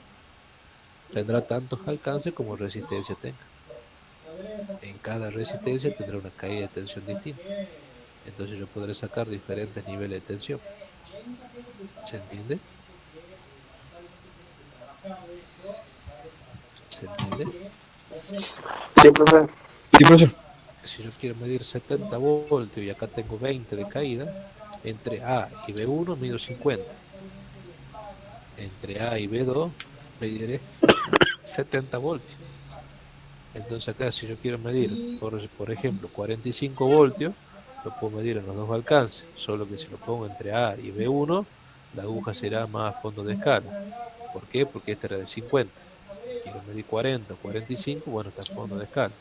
Speaker 1: Tendrá tantos alcances como resistencia tenga. En cada resistencia tendrá una caída de tensión distinta. Entonces yo podré sacar diferentes niveles de tensión. ¿Se entiende? ¿Se entiende?
Speaker 3: Sí, profe.
Speaker 4: Sí, profesor.
Speaker 1: Si yo quiero medir 70 voltios y acá tengo 20 de caída, entre A y B1 mido 50. Entre A y B2 mediré 70 voltios. Entonces acá si yo quiero medir, por ejemplo, 45 voltios, lo puedo medir en los dos alcances, solo que si lo pongo entre A y B1, la aguja será más a fondo de escala. ¿Por qué? Porque esta era de 50. Quiero medir 40 o 45, bueno, está a fondo de escala.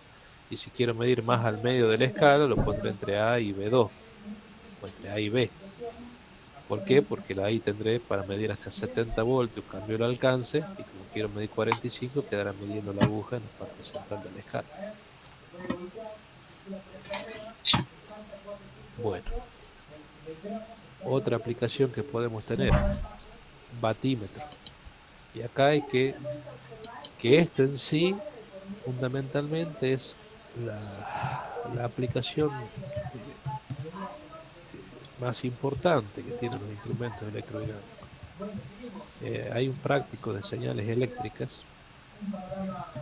Speaker 1: Y si quiero medir más al medio de la escala, lo pondré entre A y B2, o entre A y B. ¿Por qué? Porque ahí tendré para medir hasta 70 voltios, cambio el alcance, y como quiero medir 45, quedará midiendo la aguja en la parte central de la escala. Bueno, Otra aplicación que podemos tener, batímetro. Y acá hay que esto en sí, fundamentalmente, es la aplicación más importante que tienen los instrumentos electrodinámicos. Hay un práctico de señales eléctricas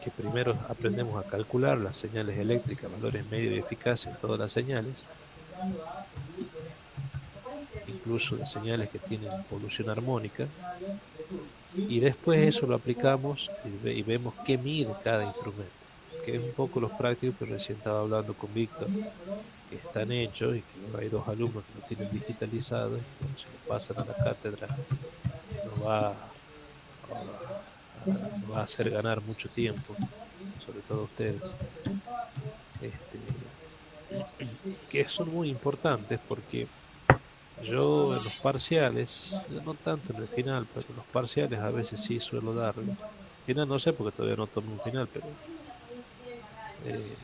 Speaker 1: que primero aprendemos a calcular las señales eléctricas, valores medios y eficaces de todas las señales, incluso de señales que tienen polución armónica, y después eso lo aplicamos y vemos qué mide cada instrumento, que es un poco los prácticos que recién estaba hablando con Víctor, que están hechos y que hay dos alumnos que lo tienen digitalizado y que, bueno, si lo pasan a la cátedra nos nos va a hacer ganar mucho tiempo, sobre todo a ustedes, este, que son muy importantes porque yo en los parciales, no tanto en el final, pero en los parciales a veces sí suelo darle. Final no sé porque todavía no tomé un final, eh,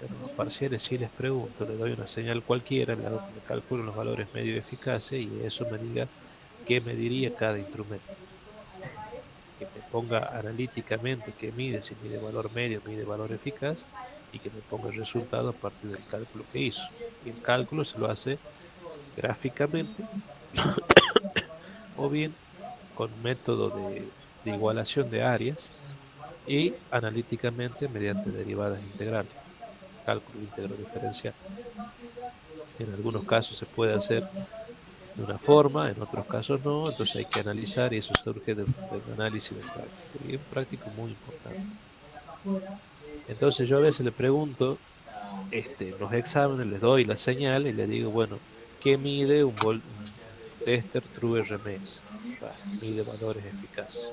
Speaker 1: pero en los parciales sí les pregunto, le doy una señal cualquiera, le hago que me calculen los valores medio eficaces y eso me diga qué mediría cada instrumento. Que me ponga analíticamente qué mide, si mide valor medio, mide valor eficaz, y que me ponga el resultado a partir del cálculo que hizo. Y el cálculo se lo hace gráficamente o bien con método de igualación de áreas y analíticamente mediante derivadas integrales, cálculo íntegro diferencial. En algunos casos se puede hacer de una forma, en otros casos no, entonces hay que analizar y eso surge de un análisis del práctico y es un práctico muy importante. Entonces yo a veces le pregunto, en los exámenes les doy la señal y le digo, bueno, ¿qué mide un tester True RMS? Mide valores eficaces.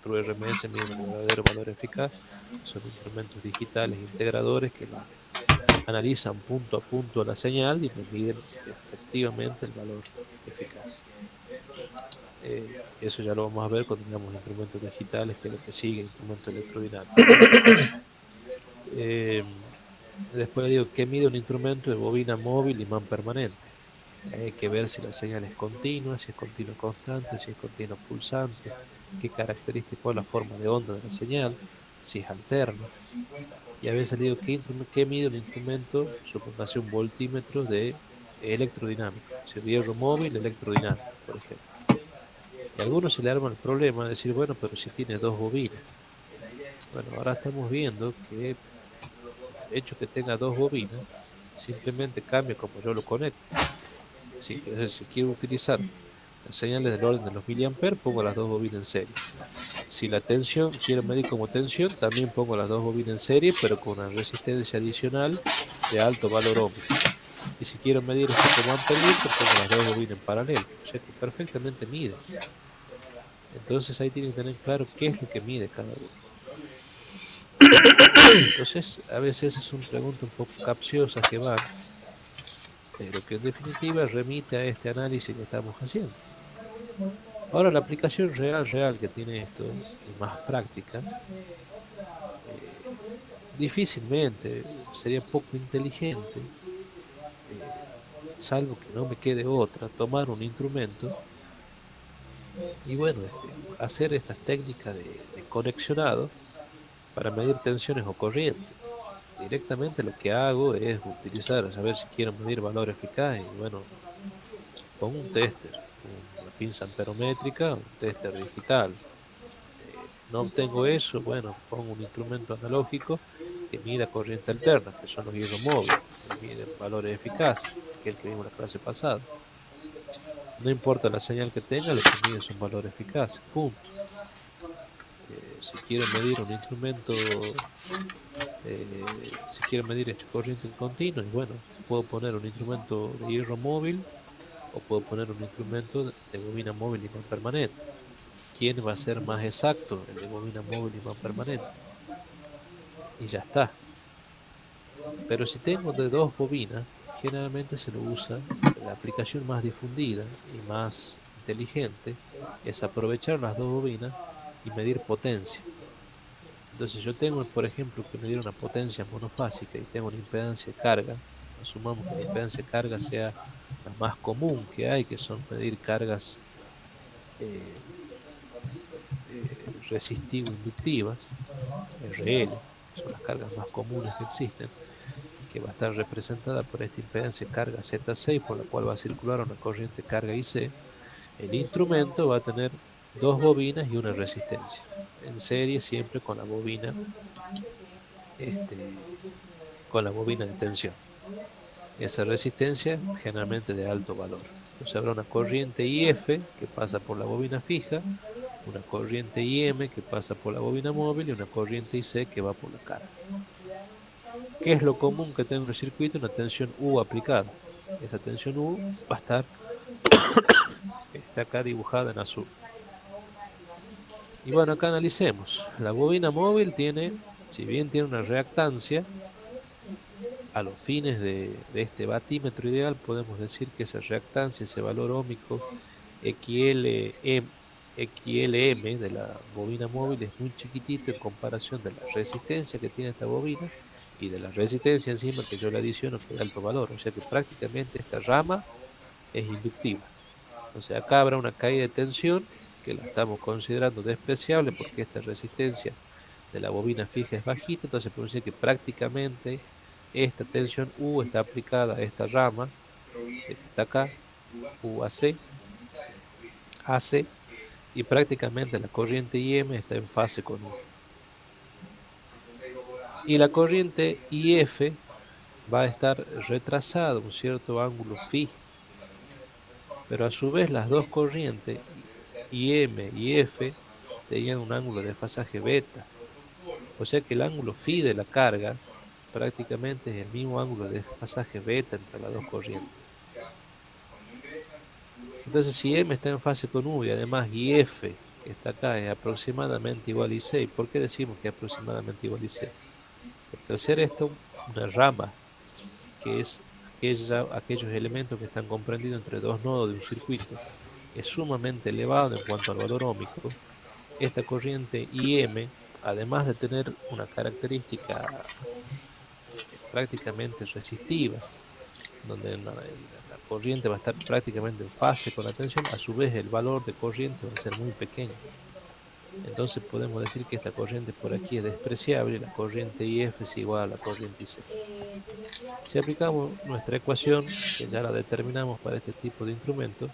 Speaker 1: True RMS mide el verdadero valor eficaz. Son instrumentos digitales integradores que le analizan punto a punto la señal y me miden efectivamente el valor eficaz. Eso ya lo vamos a ver cuando tengamos instrumentos digitales, que es lo que sigue, instrumento electrodinámico. Eh, Después digo, ¿qué mide un instrumento de bobina móvil y imán permanente? Hay que ver si la señal es continua, si es continua constante, si es continua pulsante, qué característica, cuál es la forma de onda de la señal, si es alterna. Y a veces digo, ¿qué mide un instrumento? Supongase un voltímetro de electrodinámico, si es hierro móvil, electrodinámico, por ejemplo. Y a algunos se le arma el problema de decir, bueno, pero si tiene dos bobinas. Bueno, ahora estamos viendo que el hecho que tenga dos bobinas simplemente cambia como yo lo conecte. Si quiero utilizar las señales del orden de los miliamperes, pongo las dos bobinas en serie. Si la tensión quiero medir como tensión, también pongo las dos bobinas en serie, pero con una resistencia adicional de alto valor ohmico. Y si quiero medir esto como amperímetro, pongo las dos bobinas en paralelo. O sea que perfectamente mide. Entonces ahí tienen que tener claro qué es lo que mide cada uno. Entonces, a veces son preguntas un poco capciosas que van, pero que en definitiva remite a este análisis que estamos haciendo. Ahora, la aplicación real que tiene esto, y más práctica, eh, difícilmente sería poco inteligente, eh, salvo que no me quede otra, tomar un instrumento y bueno, hacer estas técnicas de conexionado para medir tensiones o corrientes. Directamente lo que hago es utilizar, a saber si quiero medir valor eficaz y bueno, pongo un tester, una pinza amperométrica, un tester digital. No obtengo eso, bueno, pongo un instrumento analógico que mida corriente alterna, que son los hierro móviles, y miden valores eficaces, que es el que vimos en la clase pasada. No importa la señal que tenga, lo que mide son valores eficaces, punto. Si quiero medir un instrumento, si quiero medir corriente continua, y bueno, puedo poner un instrumento de hierro móvil o puedo poner un instrumento de bobina móvil y imán permanente. ¿Quién va a ser más exacto? El de bobina móvil y imán permanente. Y ya está. Pero si tengo de dos bobinas, generalmente se lo usa, la aplicación más difundida y más inteligente es aprovechar las dos bobinas y medir potencia. Entonces yo tengo, por ejemplo, que medir una potencia monofásica y tengo una impedancia de carga. asumamos que la impedancia de carga sea la más común que hay, que son medir cargas eh, resistivo-inductivas, RL, son las cargas más comunes que existen, que va a estar representada por esta impedancia carga Z6, por la cual va a circular una corriente carga IC. El instrumento va a tener dos bobinas y una resistencia, en serie siempre con la bobina de tensión. Esa resistencia generalmente de alto valor. Entonces habrá una corriente IF que pasa por la bobina fija, una corriente IM que pasa por la bobina móvil y una corriente IC que va por la carga. ¿Qué es lo común que tenga un circuito? Una tensión U aplicada. Esa tensión U va a estar está acá dibujada en azul. Y bueno, acá analicemos. La bobina móvil tiene, si bien tiene una reactancia, a los fines de este batímetro ideal, podemos decir que esa reactancia, ese valor óhmico XLM, XLM de la bobina móvil es muy chiquitito en comparación de la resistencia que tiene esta bobina y de la resistencia encima que yo le adiciono que es de alto valor. O sea que prácticamente esta rama es inductiva. Entonces acá habrá una caída de tensión que la estamos considerando despreciable porque esta resistencia de la bobina fija es bajita, entonces podemos decir que prácticamente esta tensión U está aplicada a esta rama que está acá, UAC, AC, y prácticamente la corriente IM está en fase con U. Y la corriente IF va a estar retrasada un cierto ángulo phi, pero a su vez las dos corrientes IM y F tenían un ángulo de desfasaje beta. O sea que el ángulo phi de la carga prácticamente es el mismo ángulo de desfasaje beta entre las dos corrientes. Entonces, si M está en fase con U y además IF, que está acá, es aproximadamente igual a IC, ¿por qué decimos que es aproximadamente igual a IC? Porque al ser esto una rama, que es aquellos elementos que están comprendidos entre dos nodos de un circuito, es sumamente elevado en cuanto al valor óhmico, esta corriente IM, además de tener una característica prácticamente resistiva, donde la corriente va a estar prácticamente en fase con la tensión, a su vez el valor de corriente va a ser muy pequeño. Entonces podemos decir que esta corriente por aquí es despreciable y la corriente IF es igual a la corriente IC. Si aplicamos nuestra ecuación, que ya la determinamos para este tipo de instrumento,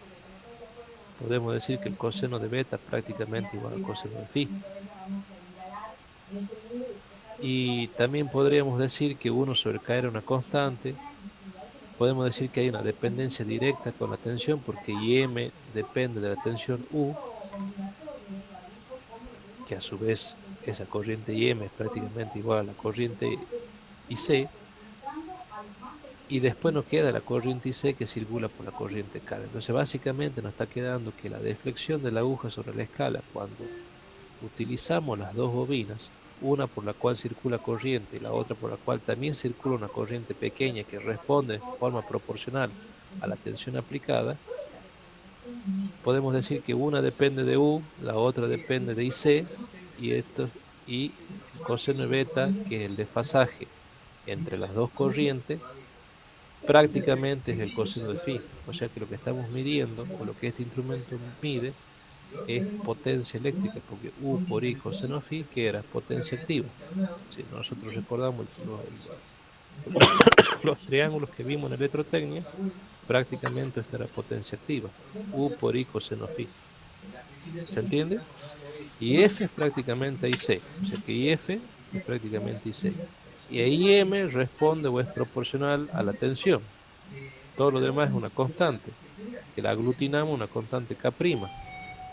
Speaker 1: podemos decir que el coseno de beta es prácticamente igual al coseno de phi. Y también podríamos decir que 1 sobre K era una constante. Podemos decir que hay una dependencia directa con la tensión porque IM depende de la tensión U, que a su vez esa corriente IM es prácticamente igual a la corriente IC, y después nos queda la corriente IC que circula por la corriente K. Entonces básicamente nos está quedando que la deflexión de la aguja sobre la escala cuando utilizamos las dos bobinas, una por la cual circula corriente y la otra por la cual también circula una corriente pequeña que responde de forma proporcional a la tensión aplicada, podemos decir que una depende de U, la otra depende de IC, y el coseno de beta, que es el desfasaje entre las dos corrientes, prácticamente es el coseno de phi. O sea que lo que estamos midiendo, o lo que este instrumento mide, es potencia eléctrica, porque U por I coseno phi, que era potencia activa. Si nosotros recordamos los triángulos que vimos en electrotecnia, prácticamente esta era potencia activa. U por I coseno phi. ¿Se entiende? Y F es prácticamente IC. O sea que IF es prácticamente IC. Y IM responde o es proporcional a la tensión. Todo lo demás es una constante, que la aglutinamos una constante K'.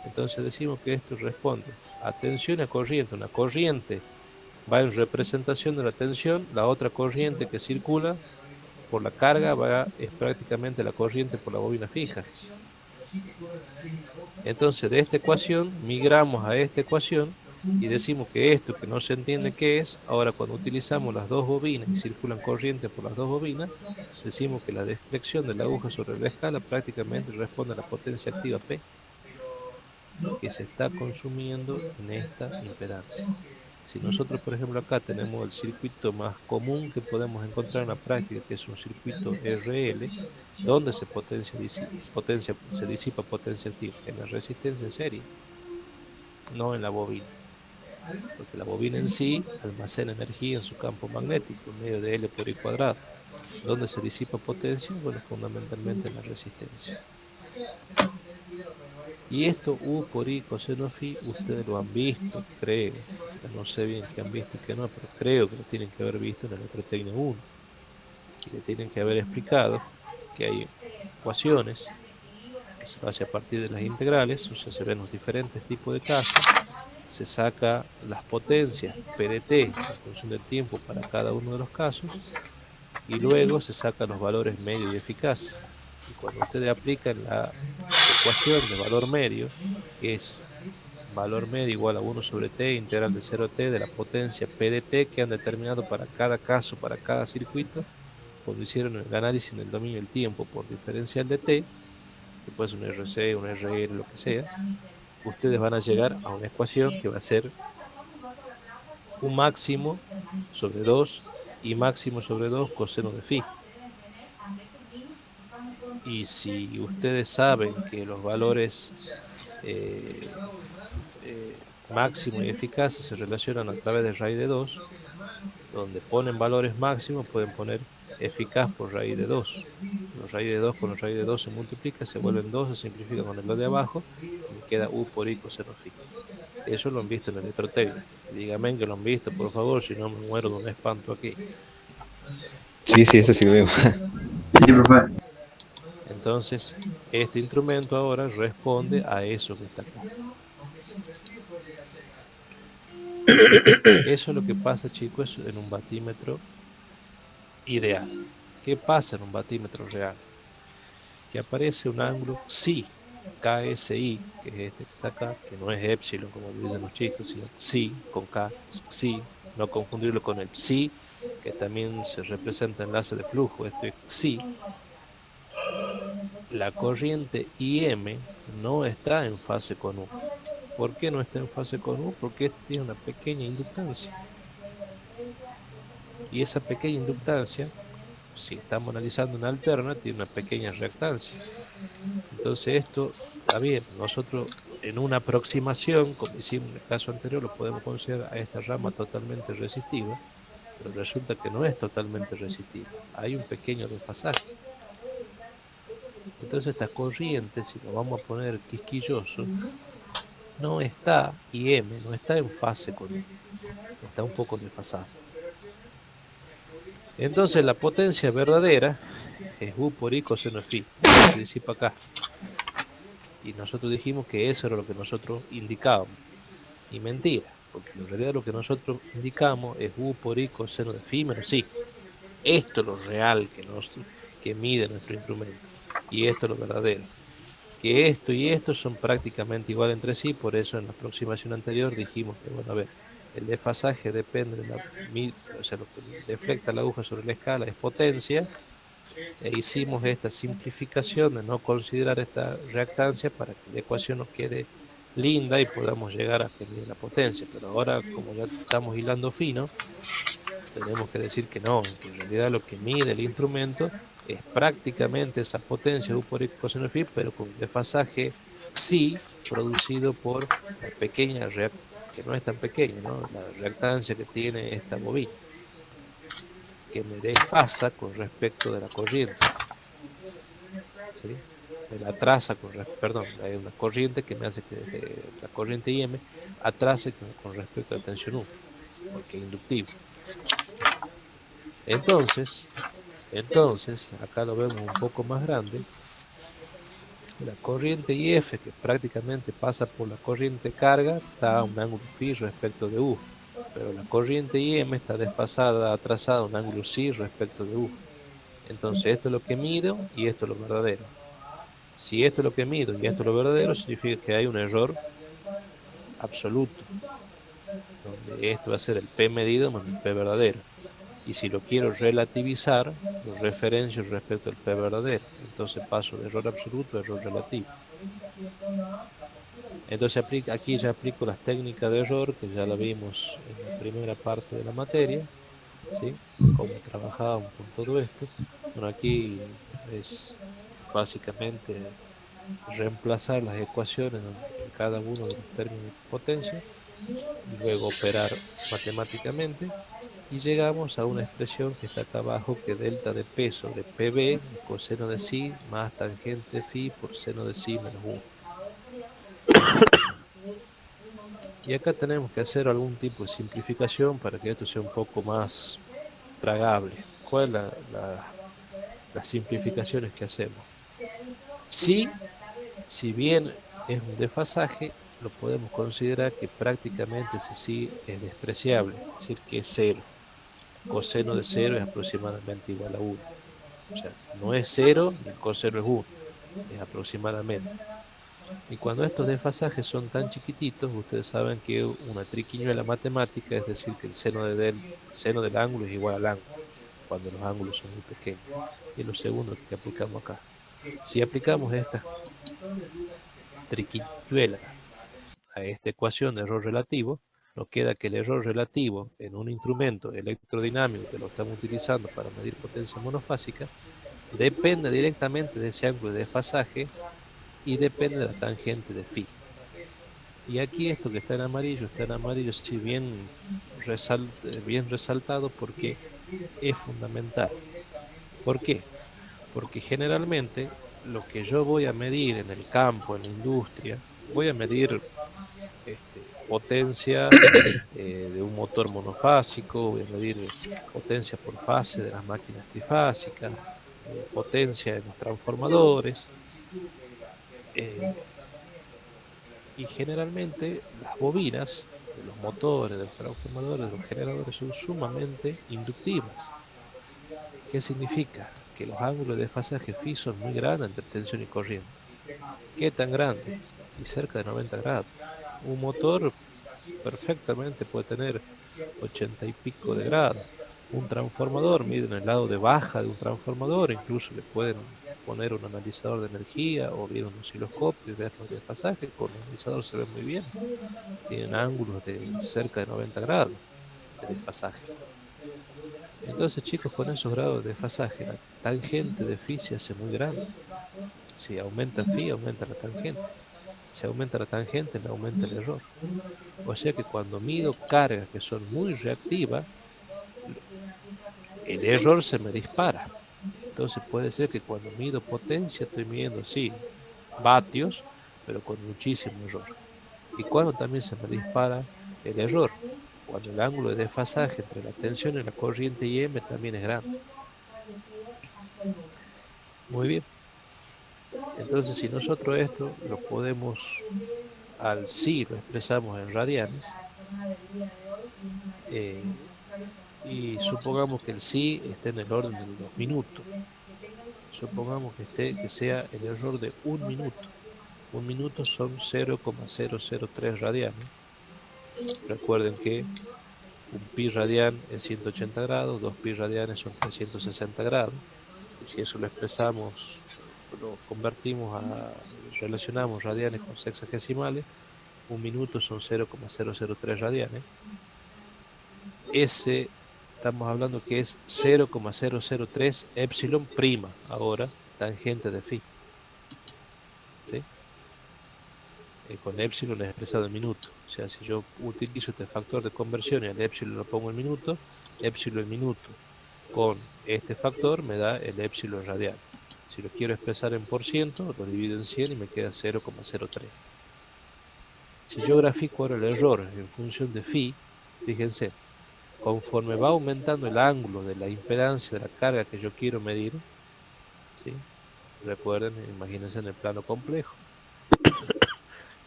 Speaker 1: Entonces decimos que esto responde a tensión y a corriente. Una corriente va en representación de la tensión, la otra corriente que circula por la carga es prácticamente la corriente por la bobina fija. Entonces de esta ecuación migramos a esta ecuación y decimos que esto que no se entiende qué es, ahora cuando utilizamos las dos bobinas y circulan corriente por las dos bobinas, decimos que la deflexión de la aguja sobre la escala prácticamente responde a la potencia activa P que se está consumiendo en esta impedancia. Si nosotros, por ejemplo, acá tenemos el circuito más común que podemos encontrar en la práctica, que es un circuito RL, donde se disipa potencia activa, en la resistencia en serie, no en la bobina, porque la bobina en sí almacena energía en su campo magnético, en medio de L por I cuadrado. ¿Dónde se disipa potencia? Bueno, fundamentalmente en la resistencia. Y esto U por I coseno phi, ustedes lo han visto, creo. Ya no sé bien qué han visto y qué no, pero creo que lo tienen que haber visto en Electrotecnia 1. Y le tienen que haber explicado que hay ecuaciones que se hace a partir de las integrales, o sea, se ven los diferentes tipos de casos, se saca las potencias PDT en función del tiempo para cada uno de los casos, y luego se sacan los valores medio y eficaz. Y cuando ustedes aplican la ecuación de valor medio, que es valor medio igual a 1 sobre t integral de 0t de la potencia PDT que han determinado para cada caso, para cada circuito, cuando hicieron el análisis en el dominio del tiempo por diferencial de t, que puede ser un RC, un RL, lo que sea, ustedes van a llegar a una ecuación que va a ser un máximo sobre 2 y máximo sobre 2 coseno de phi. Y si ustedes saben que los valores máximo y eficaces se relacionan a través de raíz de 2, donde ponen valores máximos pueden poner eficaz por raíz de 2. Los raíz de 2 con los raíz de 2 se multiplica, se vuelven 2, se simplifica con el de abajo y me queda U por I coseno phi. Eso lo han visto en electrotecnia. Díganme que lo han visto, por favor, si no me muero de un espanto aquí.
Speaker 2: Sí, sí, eso sí lo veo.
Speaker 3: Sí, profe.
Speaker 1: Entonces, este instrumento ahora responde a eso que está acá. Eso es lo que pasa, chicos, en un batímetro ideal. ¿Qué pasa en un batímetro real? Que aparece un ángulo psi, KSI, que es este que está acá, que no es epsilon como dicen los chicos, sino psi con K, psi, no confundirlo con el psi, que también se representa en enlace de flujo, esto es psi. La corriente IM no está en fase con U. ¿Por qué no está en fase con U? Porque este tiene una pequeña inductancia. Y esa pequeña inductancia, si estamos analizando una alterna, tiene una pequeña reactancia. Entonces esto, está bien, nosotros en una aproximación, como hicimos en el caso anterior, lo podemos considerar a esta rama totalmente resistiva, pero resulta que no es totalmente resistiva. Hay un pequeño desfasaje. Entonces esta corriente, si lo vamos a poner quisquilloso, no está IM, no está en fase con U, está un poco desfasada. Entonces la potencia verdadera es U por I coseno phi, se disipa acá. Y nosotros dijimos que eso era lo que nosotros indicábamos. Y mentira, porque en realidad lo que nosotros indicamos es U por I coseno de phi menos psi. Esto es lo real que mide nuestro instrumento. Y esto es lo verdadero. Que esto y esto son prácticamente igual entre sí, por eso en la aproximación anterior dijimos que, bueno, a ver, el desfasaje depende de o sea, lo que deflecta la aguja sobre la escala es potencia, e hicimos esta simplificación de no considerar esta reactancia para que la ecuación nos quede linda y podamos llegar a que mide la potencia. Pero ahora, como ya estamos hilando fino, tenemos que decir que no, que en realidad lo que mide el instrumento es prácticamente esa potencia U por I coseno phi, pero con un desfasaje psi producido por la pequeña que no es tan pequeña, ¿no? La reactancia que tiene esta bobina, que me desfasa con respecto de la corriente, ¿sí? Me la atrasa perdón, hay una corriente que me hace que la corriente IM atrase con respecto a la tensión U, porque es inductivo. Entonces, acá lo vemos un poco más grande. La corriente IF, que prácticamente pasa por la corriente carga, está a un ángulo phi respecto de U. Pero la corriente IM está desfasada, atrasada a un ángulo psi respecto de U. Entonces, esto es lo que mido y esto es lo verdadero. Si esto es lo que mido y esto es lo verdadero, significa que hay un error absoluto, donde esto va a ser el P medido menos el P verdadero. Y si lo quiero relativizar, lo referencio respecto al P verdadero. Entonces paso de error absoluto a error relativo. Entonces aquí ya aplico las técnicas de error que ya la vimos en la primera parte de la materia, ¿sí? Cómo trabajábamos con todo esto. Bueno, aquí es básicamente reemplazar las ecuaciones en cada uno de los términos de potencia y luego operar matemáticamente y llegamos a una expresión que está acá abajo, que delta de P sobre PB es coseno de psi más tangente phi por seno de psi menos 1. Y acá tenemos que hacer algún tipo de simplificación para que esto sea un poco más tragable. ¿Cuál es las simplificaciones que hacemos? Sí, si bien es un desfasaje, lo podemos considerar que prácticamente ese sí es despreciable, es decir, que es cero. Coseno de cero es aproximadamente igual a 1. O sea, no es cero ni el coseno es 1, es aproximadamente. Y cuando estos desfasajes son tan chiquititos, ustedes saben que una triquiñuela matemática, es decir, que el seno del ángulo es igual al ángulo, cuando los ángulos son muy pequeños. Y es lo segundo que aplicamos acá. Si aplicamos esta triquiñuela a esta ecuación de error relativo, nos queda que el error relativo en un instrumento electrodinámico que lo estamos utilizando para medir potencia monofásica depende directamente de ese ángulo de desfasaje y depende de la tangente de phi. Y aquí esto que está en amarillo, sí, bien resaltado porque es fundamental. ¿Por qué? Porque generalmente lo que yo voy a medir en el campo, en la industria, voy a medir potencia de un motor monofásico, voy a medir potencia por fase de las máquinas trifásicas, potencia en los transformadores, eh, y generalmente las bobinas de los motores, de los transformadores, de los generadores son sumamente inductivas. ¿Qué significa? Que los ángulos de desfasaje phi son muy grandes entre tensión y corriente. ¿Qué tan grande? Y cerca de 90 grados. Un motor perfectamente puede tener 80 y pico de grados. Un transformador mide en el lado de baja de un transformador, incluso le pueden poner un analizador de energía o bien un osciloscopio y ver los desfasajes. Con un analizador se ve muy bien. Tienen ángulos de cerca de 90 grados de desfasaje. Entonces, chicos, con esos grados de desfasaje, la tangente de phi se hace muy grande. Si aumenta phi, aumenta la tangente. Si aumenta la tangente, me aumenta el error. O sea que cuando mido cargas que son muy reactivas, el error se me dispara. Entonces puede ser que cuando mido potencia estoy midiendo, sí, vatios, pero con muchísimo error. Y cuando también se me dispara el error, cuando el ángulo de desfasaje entre la tensión y la corriente IM también es grande. Muy bien. Entonces, si nosotros esto lo podemos, al sí lo expresamos en radianes, eh, y supongamos que el sí esté en el orden de los minutos. Supongamos que sea el error de un minuto. Un minuto son 0,003 radianes. Recuerden que un pi radian es 180 grados, 2 pi radianes son 360 grados. Y si eso lo expresamos, lo convertimos relacionamos radianes con sexagesimales, un minuto son 0,003 radianes. Ese, estamos hablando que es 0,003 epsilon prima, ahora, tangente de phi. ¿Sí? Con epsilon es expresado en minuto. O sea, si yo utilizo este factor de conversión y el epsilon lo pongo en minuto, epsilon en minuto con este factor me da el epsilon radial. Si lo quiero expresar en por ciento, lo divido en 100 y me queda 0,03. Si yo grafico ahora el error en función de phi, fíjense, conforme va aumentando el ángulo de la impedancia de la carga que yo quiero medir, ¿sí? Recuerden, imagínense en el plano complejo,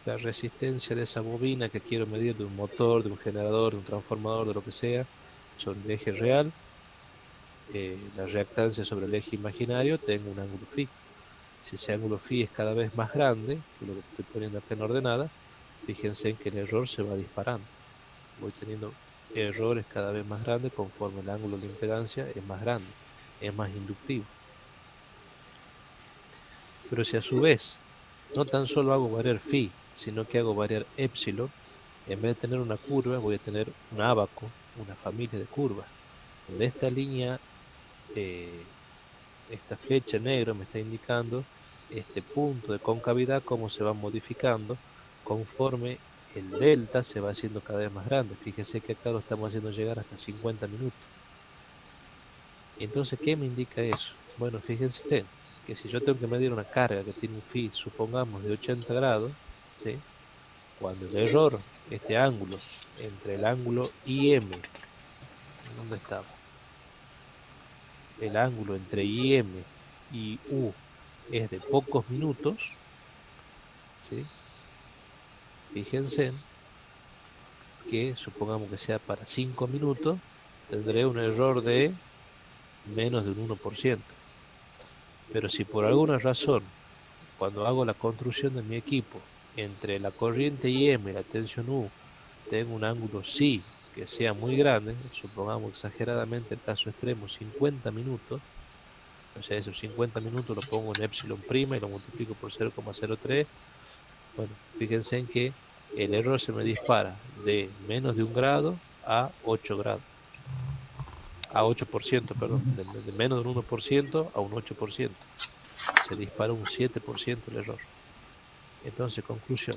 Speaker 1: la resistencia de esa bobina que quiero medir de un motor, de un generador, de un transformador, de lo que sea, sobre el eje real, la reactancia sobre el eje imaginario, tengo un ángulo phi. Si ese ángulo phi es cada vez más grande, que lo que estoy poniendo acá en ordenada, fíjense en que el error se va disparando. Voy teniendo errores cada vez más grandes conforme el ángulo de la impedancia es más grande, es más inductivo. Pero si a su vez no tan solo hago variar phi, sino que hago variar epsilon, En vez de tener una curva, voy a tener un ábaco, una familia de curvas, donde esta línea, eh, esta flecha en negro me está indicando este punto de concavidad, cómo se va modificando conforme el delta se va haciendo cada vez más grande. Fíjese que acá lo estamos haciendo llegar hasta 50 minutos. Entonces, ¿qué me indica eso? Bueno, fíjense que si yo tengo que medir una carga que tiene un phi, supongamos, de 80 grados, ¿sí? Cuando el error, este ángulo, entre el ángulo IM, ¿dónde estaba? El ángulo entre IM y U es de pocos minutos, ¿sí? Fíjense que supongamos que sea para 5 minutos, tendré un error de menos de un 1%. Pero si por alguna razón, cuando hago la construcción de mi equipo, entre la corriente IM y la tensión U, tengo un ángulo psi que sea muy grande, supongamos exageradamente el caso extremo, 50 minutos, o sea, esos 50 minutos lo pongo en epsilon prima y lo multiplico por 0,03. Bueno, fíjense en que el error se me dispara de menos de un grado a 8 grados, a 8%, perdón, de menos de un 1% a un 8%. Se dispara un 7% el error. Entonces, conclusión,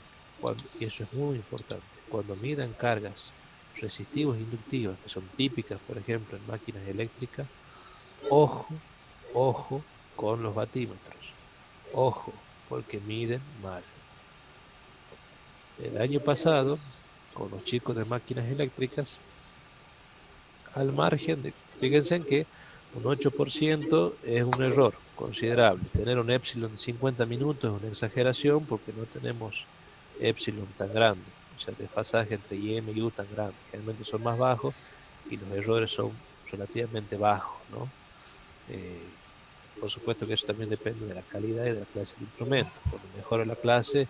Speaker 1: y eso es muy importante, cuando midan cargas resistivas e inductivas, que son típicas, por ejemplo, en máquinas eléctricas, ojo, ojo con los batímetros, ojo, porque miden mal. El año pasado, con los chicos de máquinas eléctricas, al margen de, fíjense en que un 8% es un error considerable. Tener un epsilon de 50 minutos es una exageración porque no tenemos epsilon tan grande, o sea, desfasaje entre IM y U tan grande. Generalmente son más bajos y los errores son relativamente bajos, ¿no? Eh, por supuesto que eso también depende de la calidad y de la clase del instrumento. Cuando mejora la clase,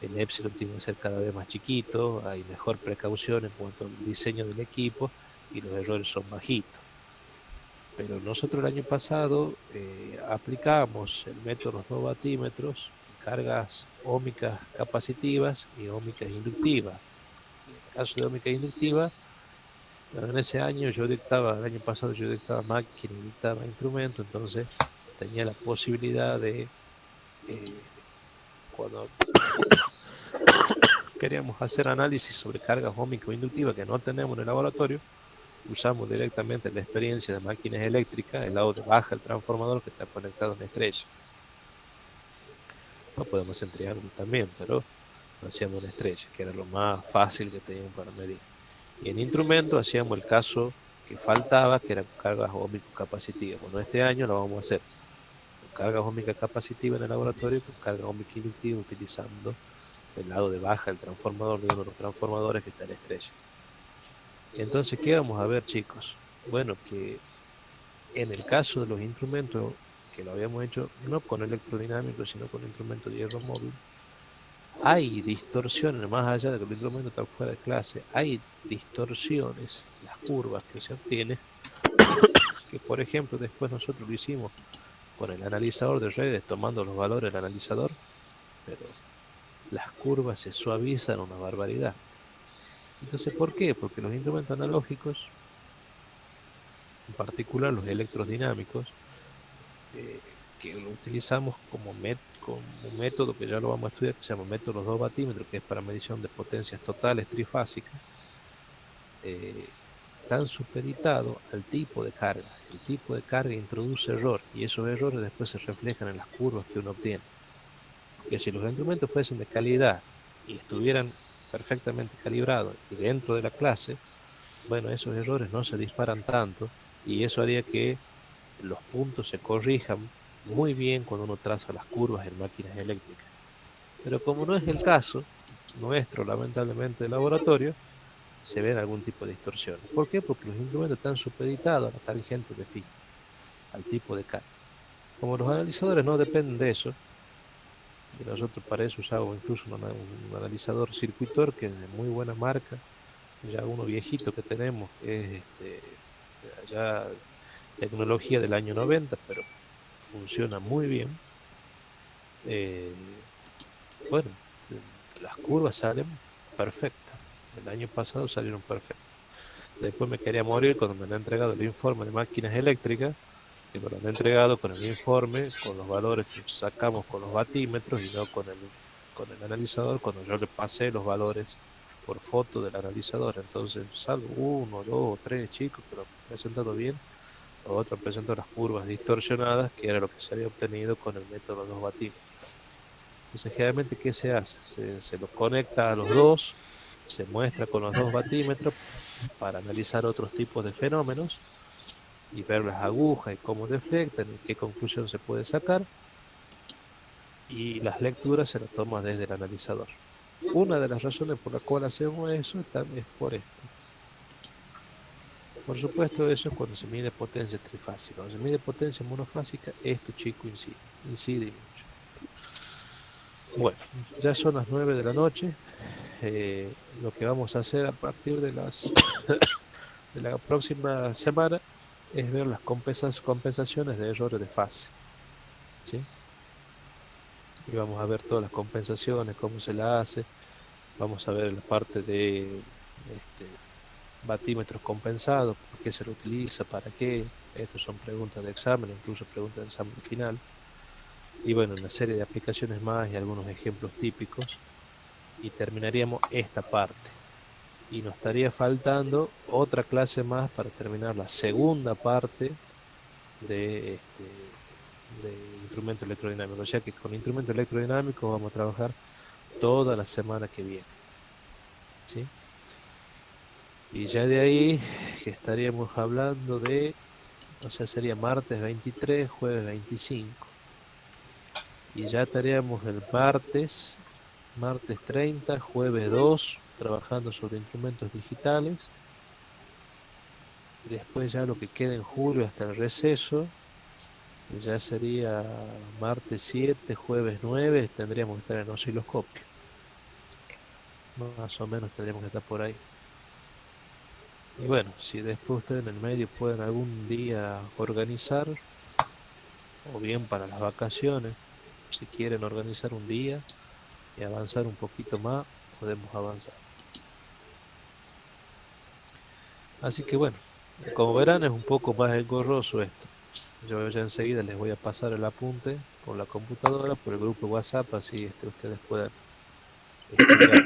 Speaker 1: el epsilon tiene que ser cada vez más chiquito, hay mejor precaución en cuanto al diseño del equipo y los errores son bajitos. Pero nosotros el año pasado aplicamos el método de los 2 batímetros, cargas ómicas capacitivas y ómicas inductivas. En el caso de ómica inductiva, en ese año yo dictaba, el año pasado yo dictaba máquina y dictaba instrumento, entonces tenía la posibilidad de, eh, cuando queríamos hacer análisis sobre cargas ómicas o inductivas que no tenemos en el laboratorio, usamos directamente la experiencia de máquinas eléctricas, el lado de baja del transformador que está conectado en la estrella. No podemos hacer triángulo también, pero hacíamos una estrella, que era lo más fácil que teníamos para medir. Y en instrumento hacíamos el caso que faltaba, que eran cargas ómicas capacitivas. Bueno, este año lo vamos a hacer con cargas ómicas capacitivas en el laboratorio, con cargas ómicas inductivas utilizando el lado de baja del transformador de uno de los transformadores que está en la estrella. Entonces, ¿qué vamos a ver, chicos? Bueno, que en el caso de los instrumentos que lo habíamos hecho no con electrodinámicos, sino con instrumentos de hierro móvil, hay distorsiones, más allá de que el instrumento está fuera de clase, hay distorsiones, las curvas que se obtienen, que por ejemplo después nosotros lo hicimos con el analizador de redes, tomando los valores del analizador, pero las curvas se suavizan una barbaridad. Entonces, ¿por qué? Porque los instrumentos analógicos, en particular los electrodinámicos, eh, que lo utilizamos como un método que ya lo vamos a estudiar, que se llama método de los 2 batímetros, que es para medición de potencias totales trifásicas, eh, están supeditados al tipo de carga. El tipo de carga introduce error y esos errores después se reflejan en las curvas que uno obtiene. Porque si los instrumentos fuesen de calidad y estuvieran perfectamente calibrados y dentro de la clase, bueno, esos errores no se disparan tanto y eso haría que los puntos se corrijan muy bien cuando uno traza las curvas en máquinas eléctricas. Pero como no es el caso nuestro, lamentablemente, de laboratorio, se ven algún tipo de distorsión. ¿Por qué? Porque los instrumentos están supeditados a la tangente de phi, al tipo de carga. Como los analizadores no dependen de eso, y nosotros para eso usamos incluso un analizador circuitor que es de muy buena marca, ya uno viejito que tenemos, es ya tecnología del año 90, pero funciona muy bien. Eh, bueno, las curvas salen perfectas. El año pasado salieron perfectos. Después me quería morir cuando me han entregado el informe de máquinas eléctricas, que me lo han entregado con el informe, con los valores que sacamos con los batímetros y no con el analizador, cuando yo le pasé los valores por foto del analizador. Entonces, salvo uno, dos o tres chicos que lo han presentado bien, los otros presentan las curvas distorsionadas, que era lo que se había obtenido con el método de los batímetros. Entonces, generalmente, ¿qué se hace? Se los conecta a los dos, se muestra con los dos batímetros para analizar otros tipos de fenómenos y ver las agujas y cómo deflectan y qué conclusión se puede sacar, y las lecturas se las toma desde el analizador. Una de las razones por la cual hacemos eso también es por esto. Por supuesto, eso es cuando se mide potencia trifásica. Cuando se mide potencia monofásica, esto, chico, incide y mucho. Bueno, ya son las 9 de la noche. Lo que vamos a hacer a partir de de la próxima semana es ver las compensaciones de errores de fase, ¿sí? Y vamos a ver todas las compensaciones, cómo se la hace. Vamos a ver la parte de batímetros compensados, por qué se lo utiliza, para qué. Estas son preguntas de examen, incluso preguntas de examen final. Y bueno, una serie de aplicaciones más y algunos ejemplos típicos. Y terminaríamos esta parte. Y nos estaría faltando otra clase más para terminar la segunda parte de instrumento electrodinámico. O sea que con instrumento electrodinámico vamos a trabajar toda la semana que viene, ¿sí? Y ya de ahí que estaríamos hablando o sea, sería martes 23, jueves 25. Y ya estaríamos el martes 30, jueves 2, trabajando sobre instrumentos digitales. Y después ya lo que queda en julio hasta el receso, ya sería martes 7, jueves 9, tendríamos que estar en osciloscopio. Más o menos tendríamos que estar por ahí. Y bueno, si después ustedes en el medio pueden algún día organizar, o bien para las vacaciones, si quieren organizar un día y avanzar un poquito más, podemos avanzar. Así que bueno, como verán es un poco más engorroso esto. Yo ya enseguida les voy a pasar el apunte por la computadora, por el grupo WhatsApp, así ustedes puedan estudiar.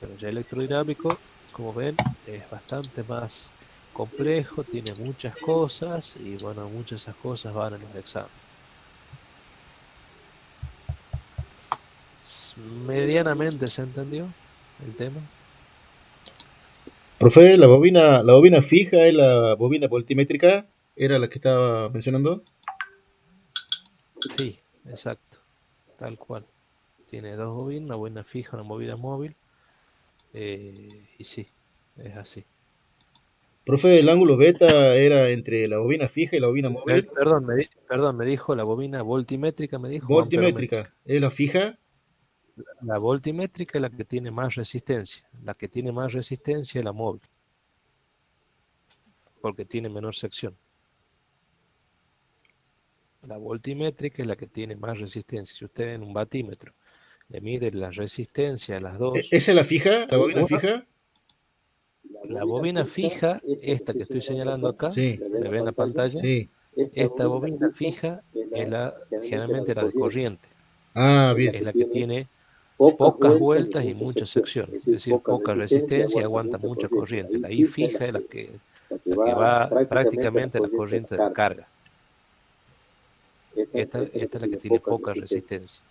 Speaker 1: Pero ya electrodinámico, como ven, es bastante más complejo, tiene muchas cosas y bueno, muchas de esas cosas van en los exámenes. Medianamente se entendió el tema.
Speaker 4: Profe, la bobina fija y la bobina voltimétrica era la que estaba mencionando.
Speaker 1: Sí, exacto, tal cual. Tiene dos bobinas, una bobina fija, una bobina móvil. Y sí, es así.
Speaker 4: Profe, el ángulo beta era entre la bobina fija y la bobina móvil.
Speaker 1: Perdón, me dijo la bobina voltimétrica, me dijo, o
Speaker 4: Voltimétrica,
Speaker 1: amperométrica.
Speaker 4: ¿es la fija?
Speaker 1: La voltimétrica es la que tiene más resistencia. La que tiene más resistencia es la móvil, porque tiene menor sección. La voltimétrica es la que tiene más resistencia. Si usted en un batímetro le mide la resistencia a las dos,
Speaker 4: ¿Esa es la fija? ¿La bobina
Speaker 1: una,
Speaker 4: fija?
Speaker 1: la bobina fija, esta que estoy señalando acá,
Speaker 4: Sí,
Speaker 1: le ve en la pantalla,
Speaker 4: sí.
Speaker 1: esta bobina fija es generalmente la de corriente,
Speaker 4: Ah, bien.
Speaker 1: es la que tiene pocas vueltas y mucha sección, es decir, poca resistencia y aguanta mucha corriente. La I fija es la que va prácticamente a la corriente de la carga. Esta es la que tiene poca resistencia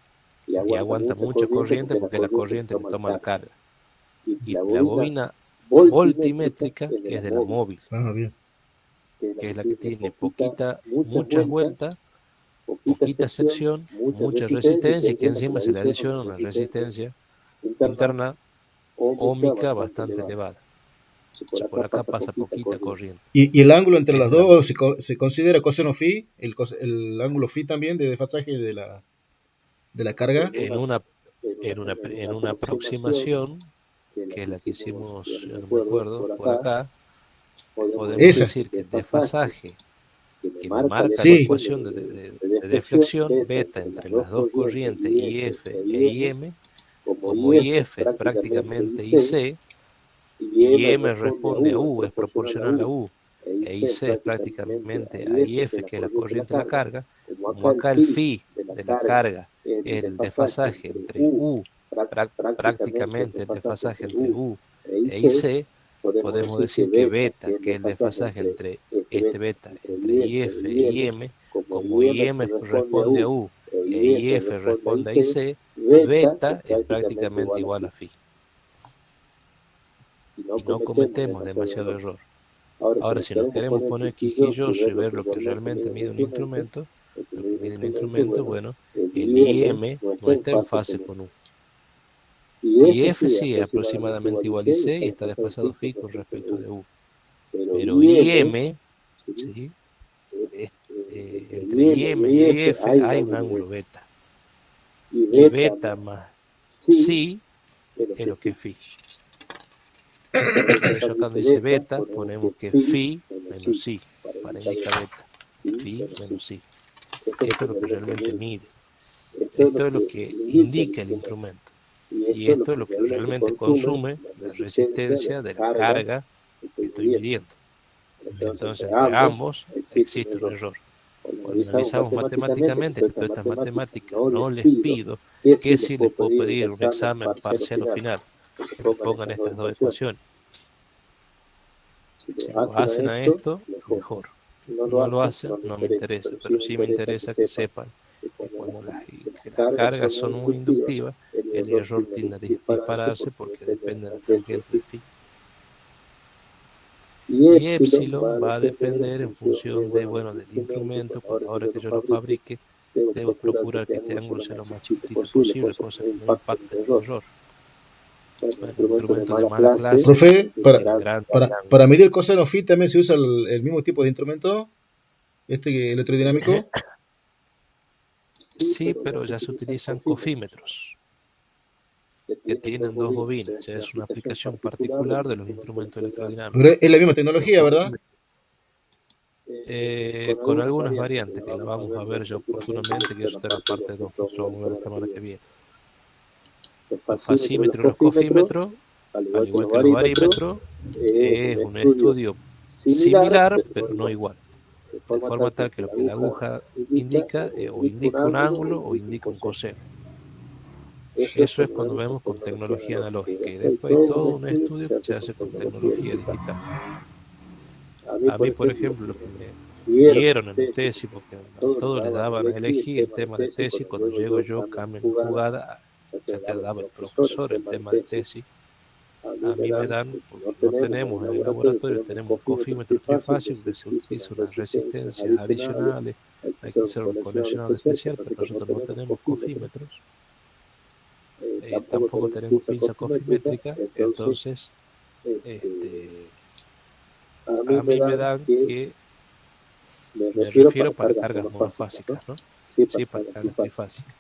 Speaker 1: y aguanta mucha corriente porque es la corriente que toma la carga. Y la bobina voltimétrica es de la móvil,
Speaker 4: Ah, bien.
Speaker 1: que es la que tiene muchas vueltas, poquita sección, mucha resistencia y que encima se le adiciona una resistencia interna óhmica bastante elevada. Entonces, por acá pasa poquita corriente.
Speaker 4: ¿Y el ángulo entre las
Speaker 1: Esta es
Speaker 4: dos se considera coseno phi? ¿El ángulo phi también de desfasaje de la carga?
Speaker 1: en una aproximación, que es la que hicimos, ya no me acuerdo, por acá, podemos
Speaker 4: Esa.
Speaker 1: decir que el desfasaje que me marca la
Speaker 4: Sí.
Speaker 1: ecuación de deflexión, beta entre las dos corrientes IF e IM, como IF es prácticamente IC, y M responde a U, es proporcional a U, e IC es prácticamente a IF, que es la corriente de la carga. Como acá el phi de la carga es el desfasaje entre U, prácticamente el desfasaje entre U e IC, podemos decir que beta, que es el desfasaje entre este beta, entre IF y IM, como IM responde a U e IF responde a IC, beta es prácticamente igual a phi. Y no cometemos demasiado error. Ahora, si nos queremos poner quisquillosos y ver lo que realmente mide un instrumento, lo que mide un instrumento, bueno, el IM no está en fase con U. Y F sí es aproximadamente igual a IC y está desfasado phi con respecto de U. Pero IM, ¿sí? Entre IM y IF hay un ángulo beta. Y beta más psi es lo que es phi. Por eso cuando dice beta, ponemos que phi menos psi para indicar beta. Phi menos psi. Esto es lo que realmente mide. Esto es lo que indica el instrumento. Y esto es lo que realmente consume la resistencia de la carga que estoy midiendo. Entonces, entre ambos existe un error. Cuando analizamos matemáticamente, que todas estas matemáticas no les pido que si les puedo pedir un examen parcial o final, que me pongan estas dos ecuaciones. Si lo hacen a esto, mejor. No lo hacen, no me interesa, pero sí me interesa que sepan que cuando las cargas son muy inductivas, el error tiende a dispararse porque depende de la tangente de phi. Y epsilon va a depender en función de, bueno, del instrumento. Por la hora que yo lo fabrique, debo procurar que este ángulo sea lo más chiquitito posible, cosa que no impacte en el error. Bueno, instrumentos de mala clase.
Speaker 4: Profe,
Speaker 1: grande,
Speaker 4: para medir el coseno phi también se usa el mismo tipo de instrumento, electrodinámico.
Speaker 1: Sí, pero ya se utilizan cofímetros que tienen dos bobinas. Ya es una aplicación particular de los instrumentos electrodinámicos.
Speaker 4: Pero es la misma tecnología, ¿verdad?
Speaker 1: Con algunas variantes que la vamos a ver ya oportunamente, que eso está en la parte 2, que vamos a ver la semana que viene. Los fasímetros y los cofímetros, al igual que los barímetros, es un estudio similar, pero no igual. De forma tal que lo que la aguja indica, o indica un ángulo o indica un coseno. Eso es cuando vemos con tecnología analógica, y después todo un estudio que se hace con tecnología digital. A mí, por ejemplo, lo que me dieron en mi tesis, porque a todos les daban a elegir el tema de tesis, cuando llego yo, cambio mi jugada, ya te daba el profesor el tema de tesis. A mí me dan, porque no tenemos en el laboratorio, tenemos un cofímetro trifásico que se utiliza unas resistencias adicionales, hay que hacer un conexionado especial, pero nosotros no tenemos cofímetros. Tampoco tenemos pinza cofimétrica, entonces a mí me dan que me refiero para cargas monofásicas, ¿no? Sí, para cargas trifásicas.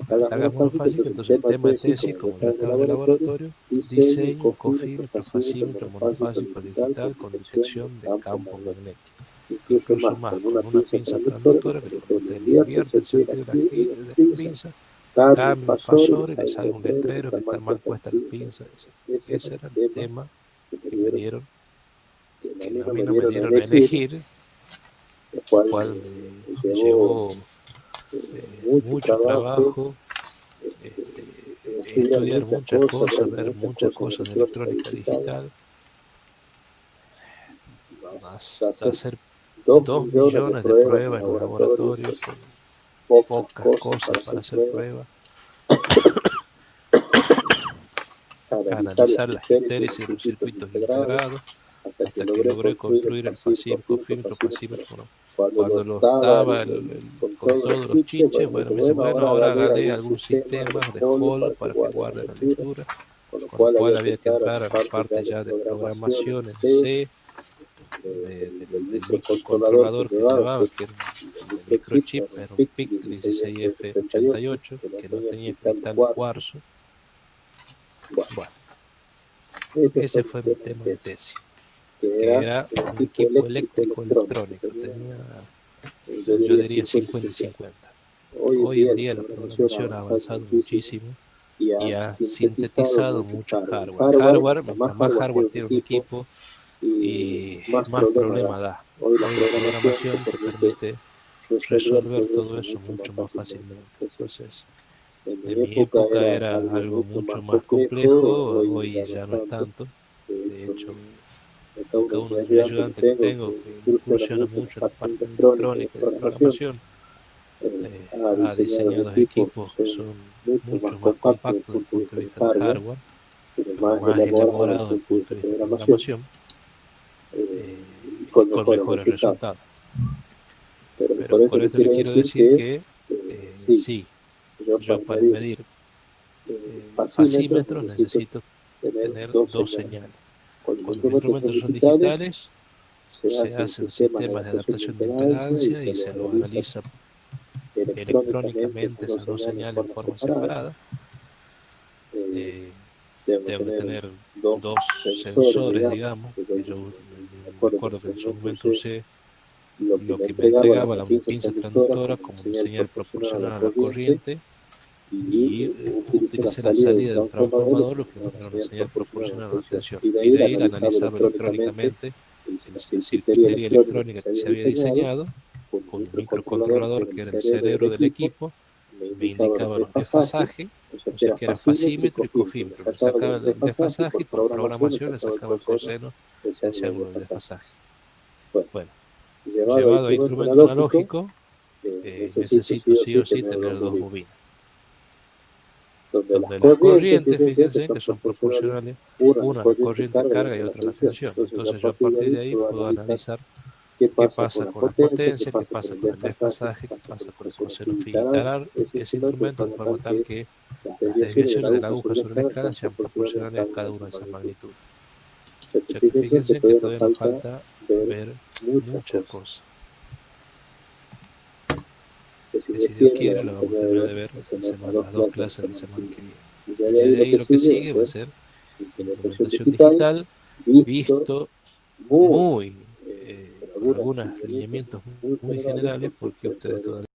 Speaker 1: Para cargas monofásicas, entonces el tema de tesis, como yo estaba en el laboratorio, diseño un cofímetro, fasímetro monofásico digital con detección de campo magnético. Incluso más, con una pinza transductora que cuando usted le invierte el sentido de la pinza, cambia el fasor y le sale un letrero que está mal puesta la pinza. Ese era el tema que me dieron, que a mí no me dieron a elegir, cual me llevó mucho trabajo, estudiar muchas cosas, ver muchas cosas de electrónica digital, hacer 2 millones de pruebas en un laboratorio con pocas cosas para hacer pruebas, analizar las histérisis de los circuitos integrados, hasta que logré construir el cofímetro fasímetro. Cuando lo estaba con todos los chiches, bueno, me dice, bueno, ahora hágale algún sistema de hold para que guarde la lectura, con lo cual había que entrar a la parte ya de programación en C, del microcontrolador que llevaba, que era un microchip, era un PIC 16F88, que no tenía cristal de cuarzo. Bueno, ese fue mi tema de tesis, que era un equipo eléctrico-electrónico, tenía, yo diría 50 y 50. Hoy en día la programación ha avanzado muchísimo y ha sintetizado mucho hardware. Hardware, mientras más hardware tiene un equipo, y más problema da. Hoy la programación te permite resolver todo eso mucho más fácilmente. Entonces, en mi época era algo mucho más complejo, hoy ya no es tanto. De hecho, cada uno de mis ayudantes que tengo, que incursiona mucho en la parte de electrónica y de programación, ha diseñado equipos que son mucho más compactos desde el punto de vista de hardware, pero más elaborados desde el punto de vista de programación, con mejores resultados. Pero con esto le quiero decir que sí, yo para medir fasímetros necesito tener dos señales. Cuando los instrumentos son digitales, se hacen sistemas de adaptación de impedancia y se lo analiza electrónicamente esas dos señales en forma separada. Tengo que tener dos sensores, digamos, que yo me acuerdo que en su momento usé lo que me entregaba la pinza transductora como una señal proporcional a la corriente, y utilicé la salida de un transformador, lo que era una señal proporcional a la tensión, y de ahí la analizaba electrónicamente en la circuitería electrónica que se había diseñado, con un microcontrolador que era el cerebro del equipo. Me indicaba los desfasajes, o sea que era fasímetro y cofímetro. Me sacaba el desfasaje y por programación le sacaba el coseno de ese ángulo de desfasaje. Bueno, llevado a instrumento analógico, necesito sí o sí tener dos bobinas, donde las corrientes, fíjense, que son proporcionales, una a la corriente de carga y otra a la tensión. Entonces yo a partir de ahí puedo analizar qué pasa con la potencia, qué pasa con el desfasaje, qué pasa con el coseno phi, y talar ese instrumento de forma tal que las desviaciones de la aguja sobre la escala sean proporcionales a cada una de esas magnitudes. O sea que fíjense que todavía nos falta ver muchas cosas, que si Dios quiere la vamos a terminar de ver las dos clases de semana que viene. Y de ahí lo que sigue va a ser instrumentación digital, visto muy con algunos lineamientos muy generales, porque ustedes todavía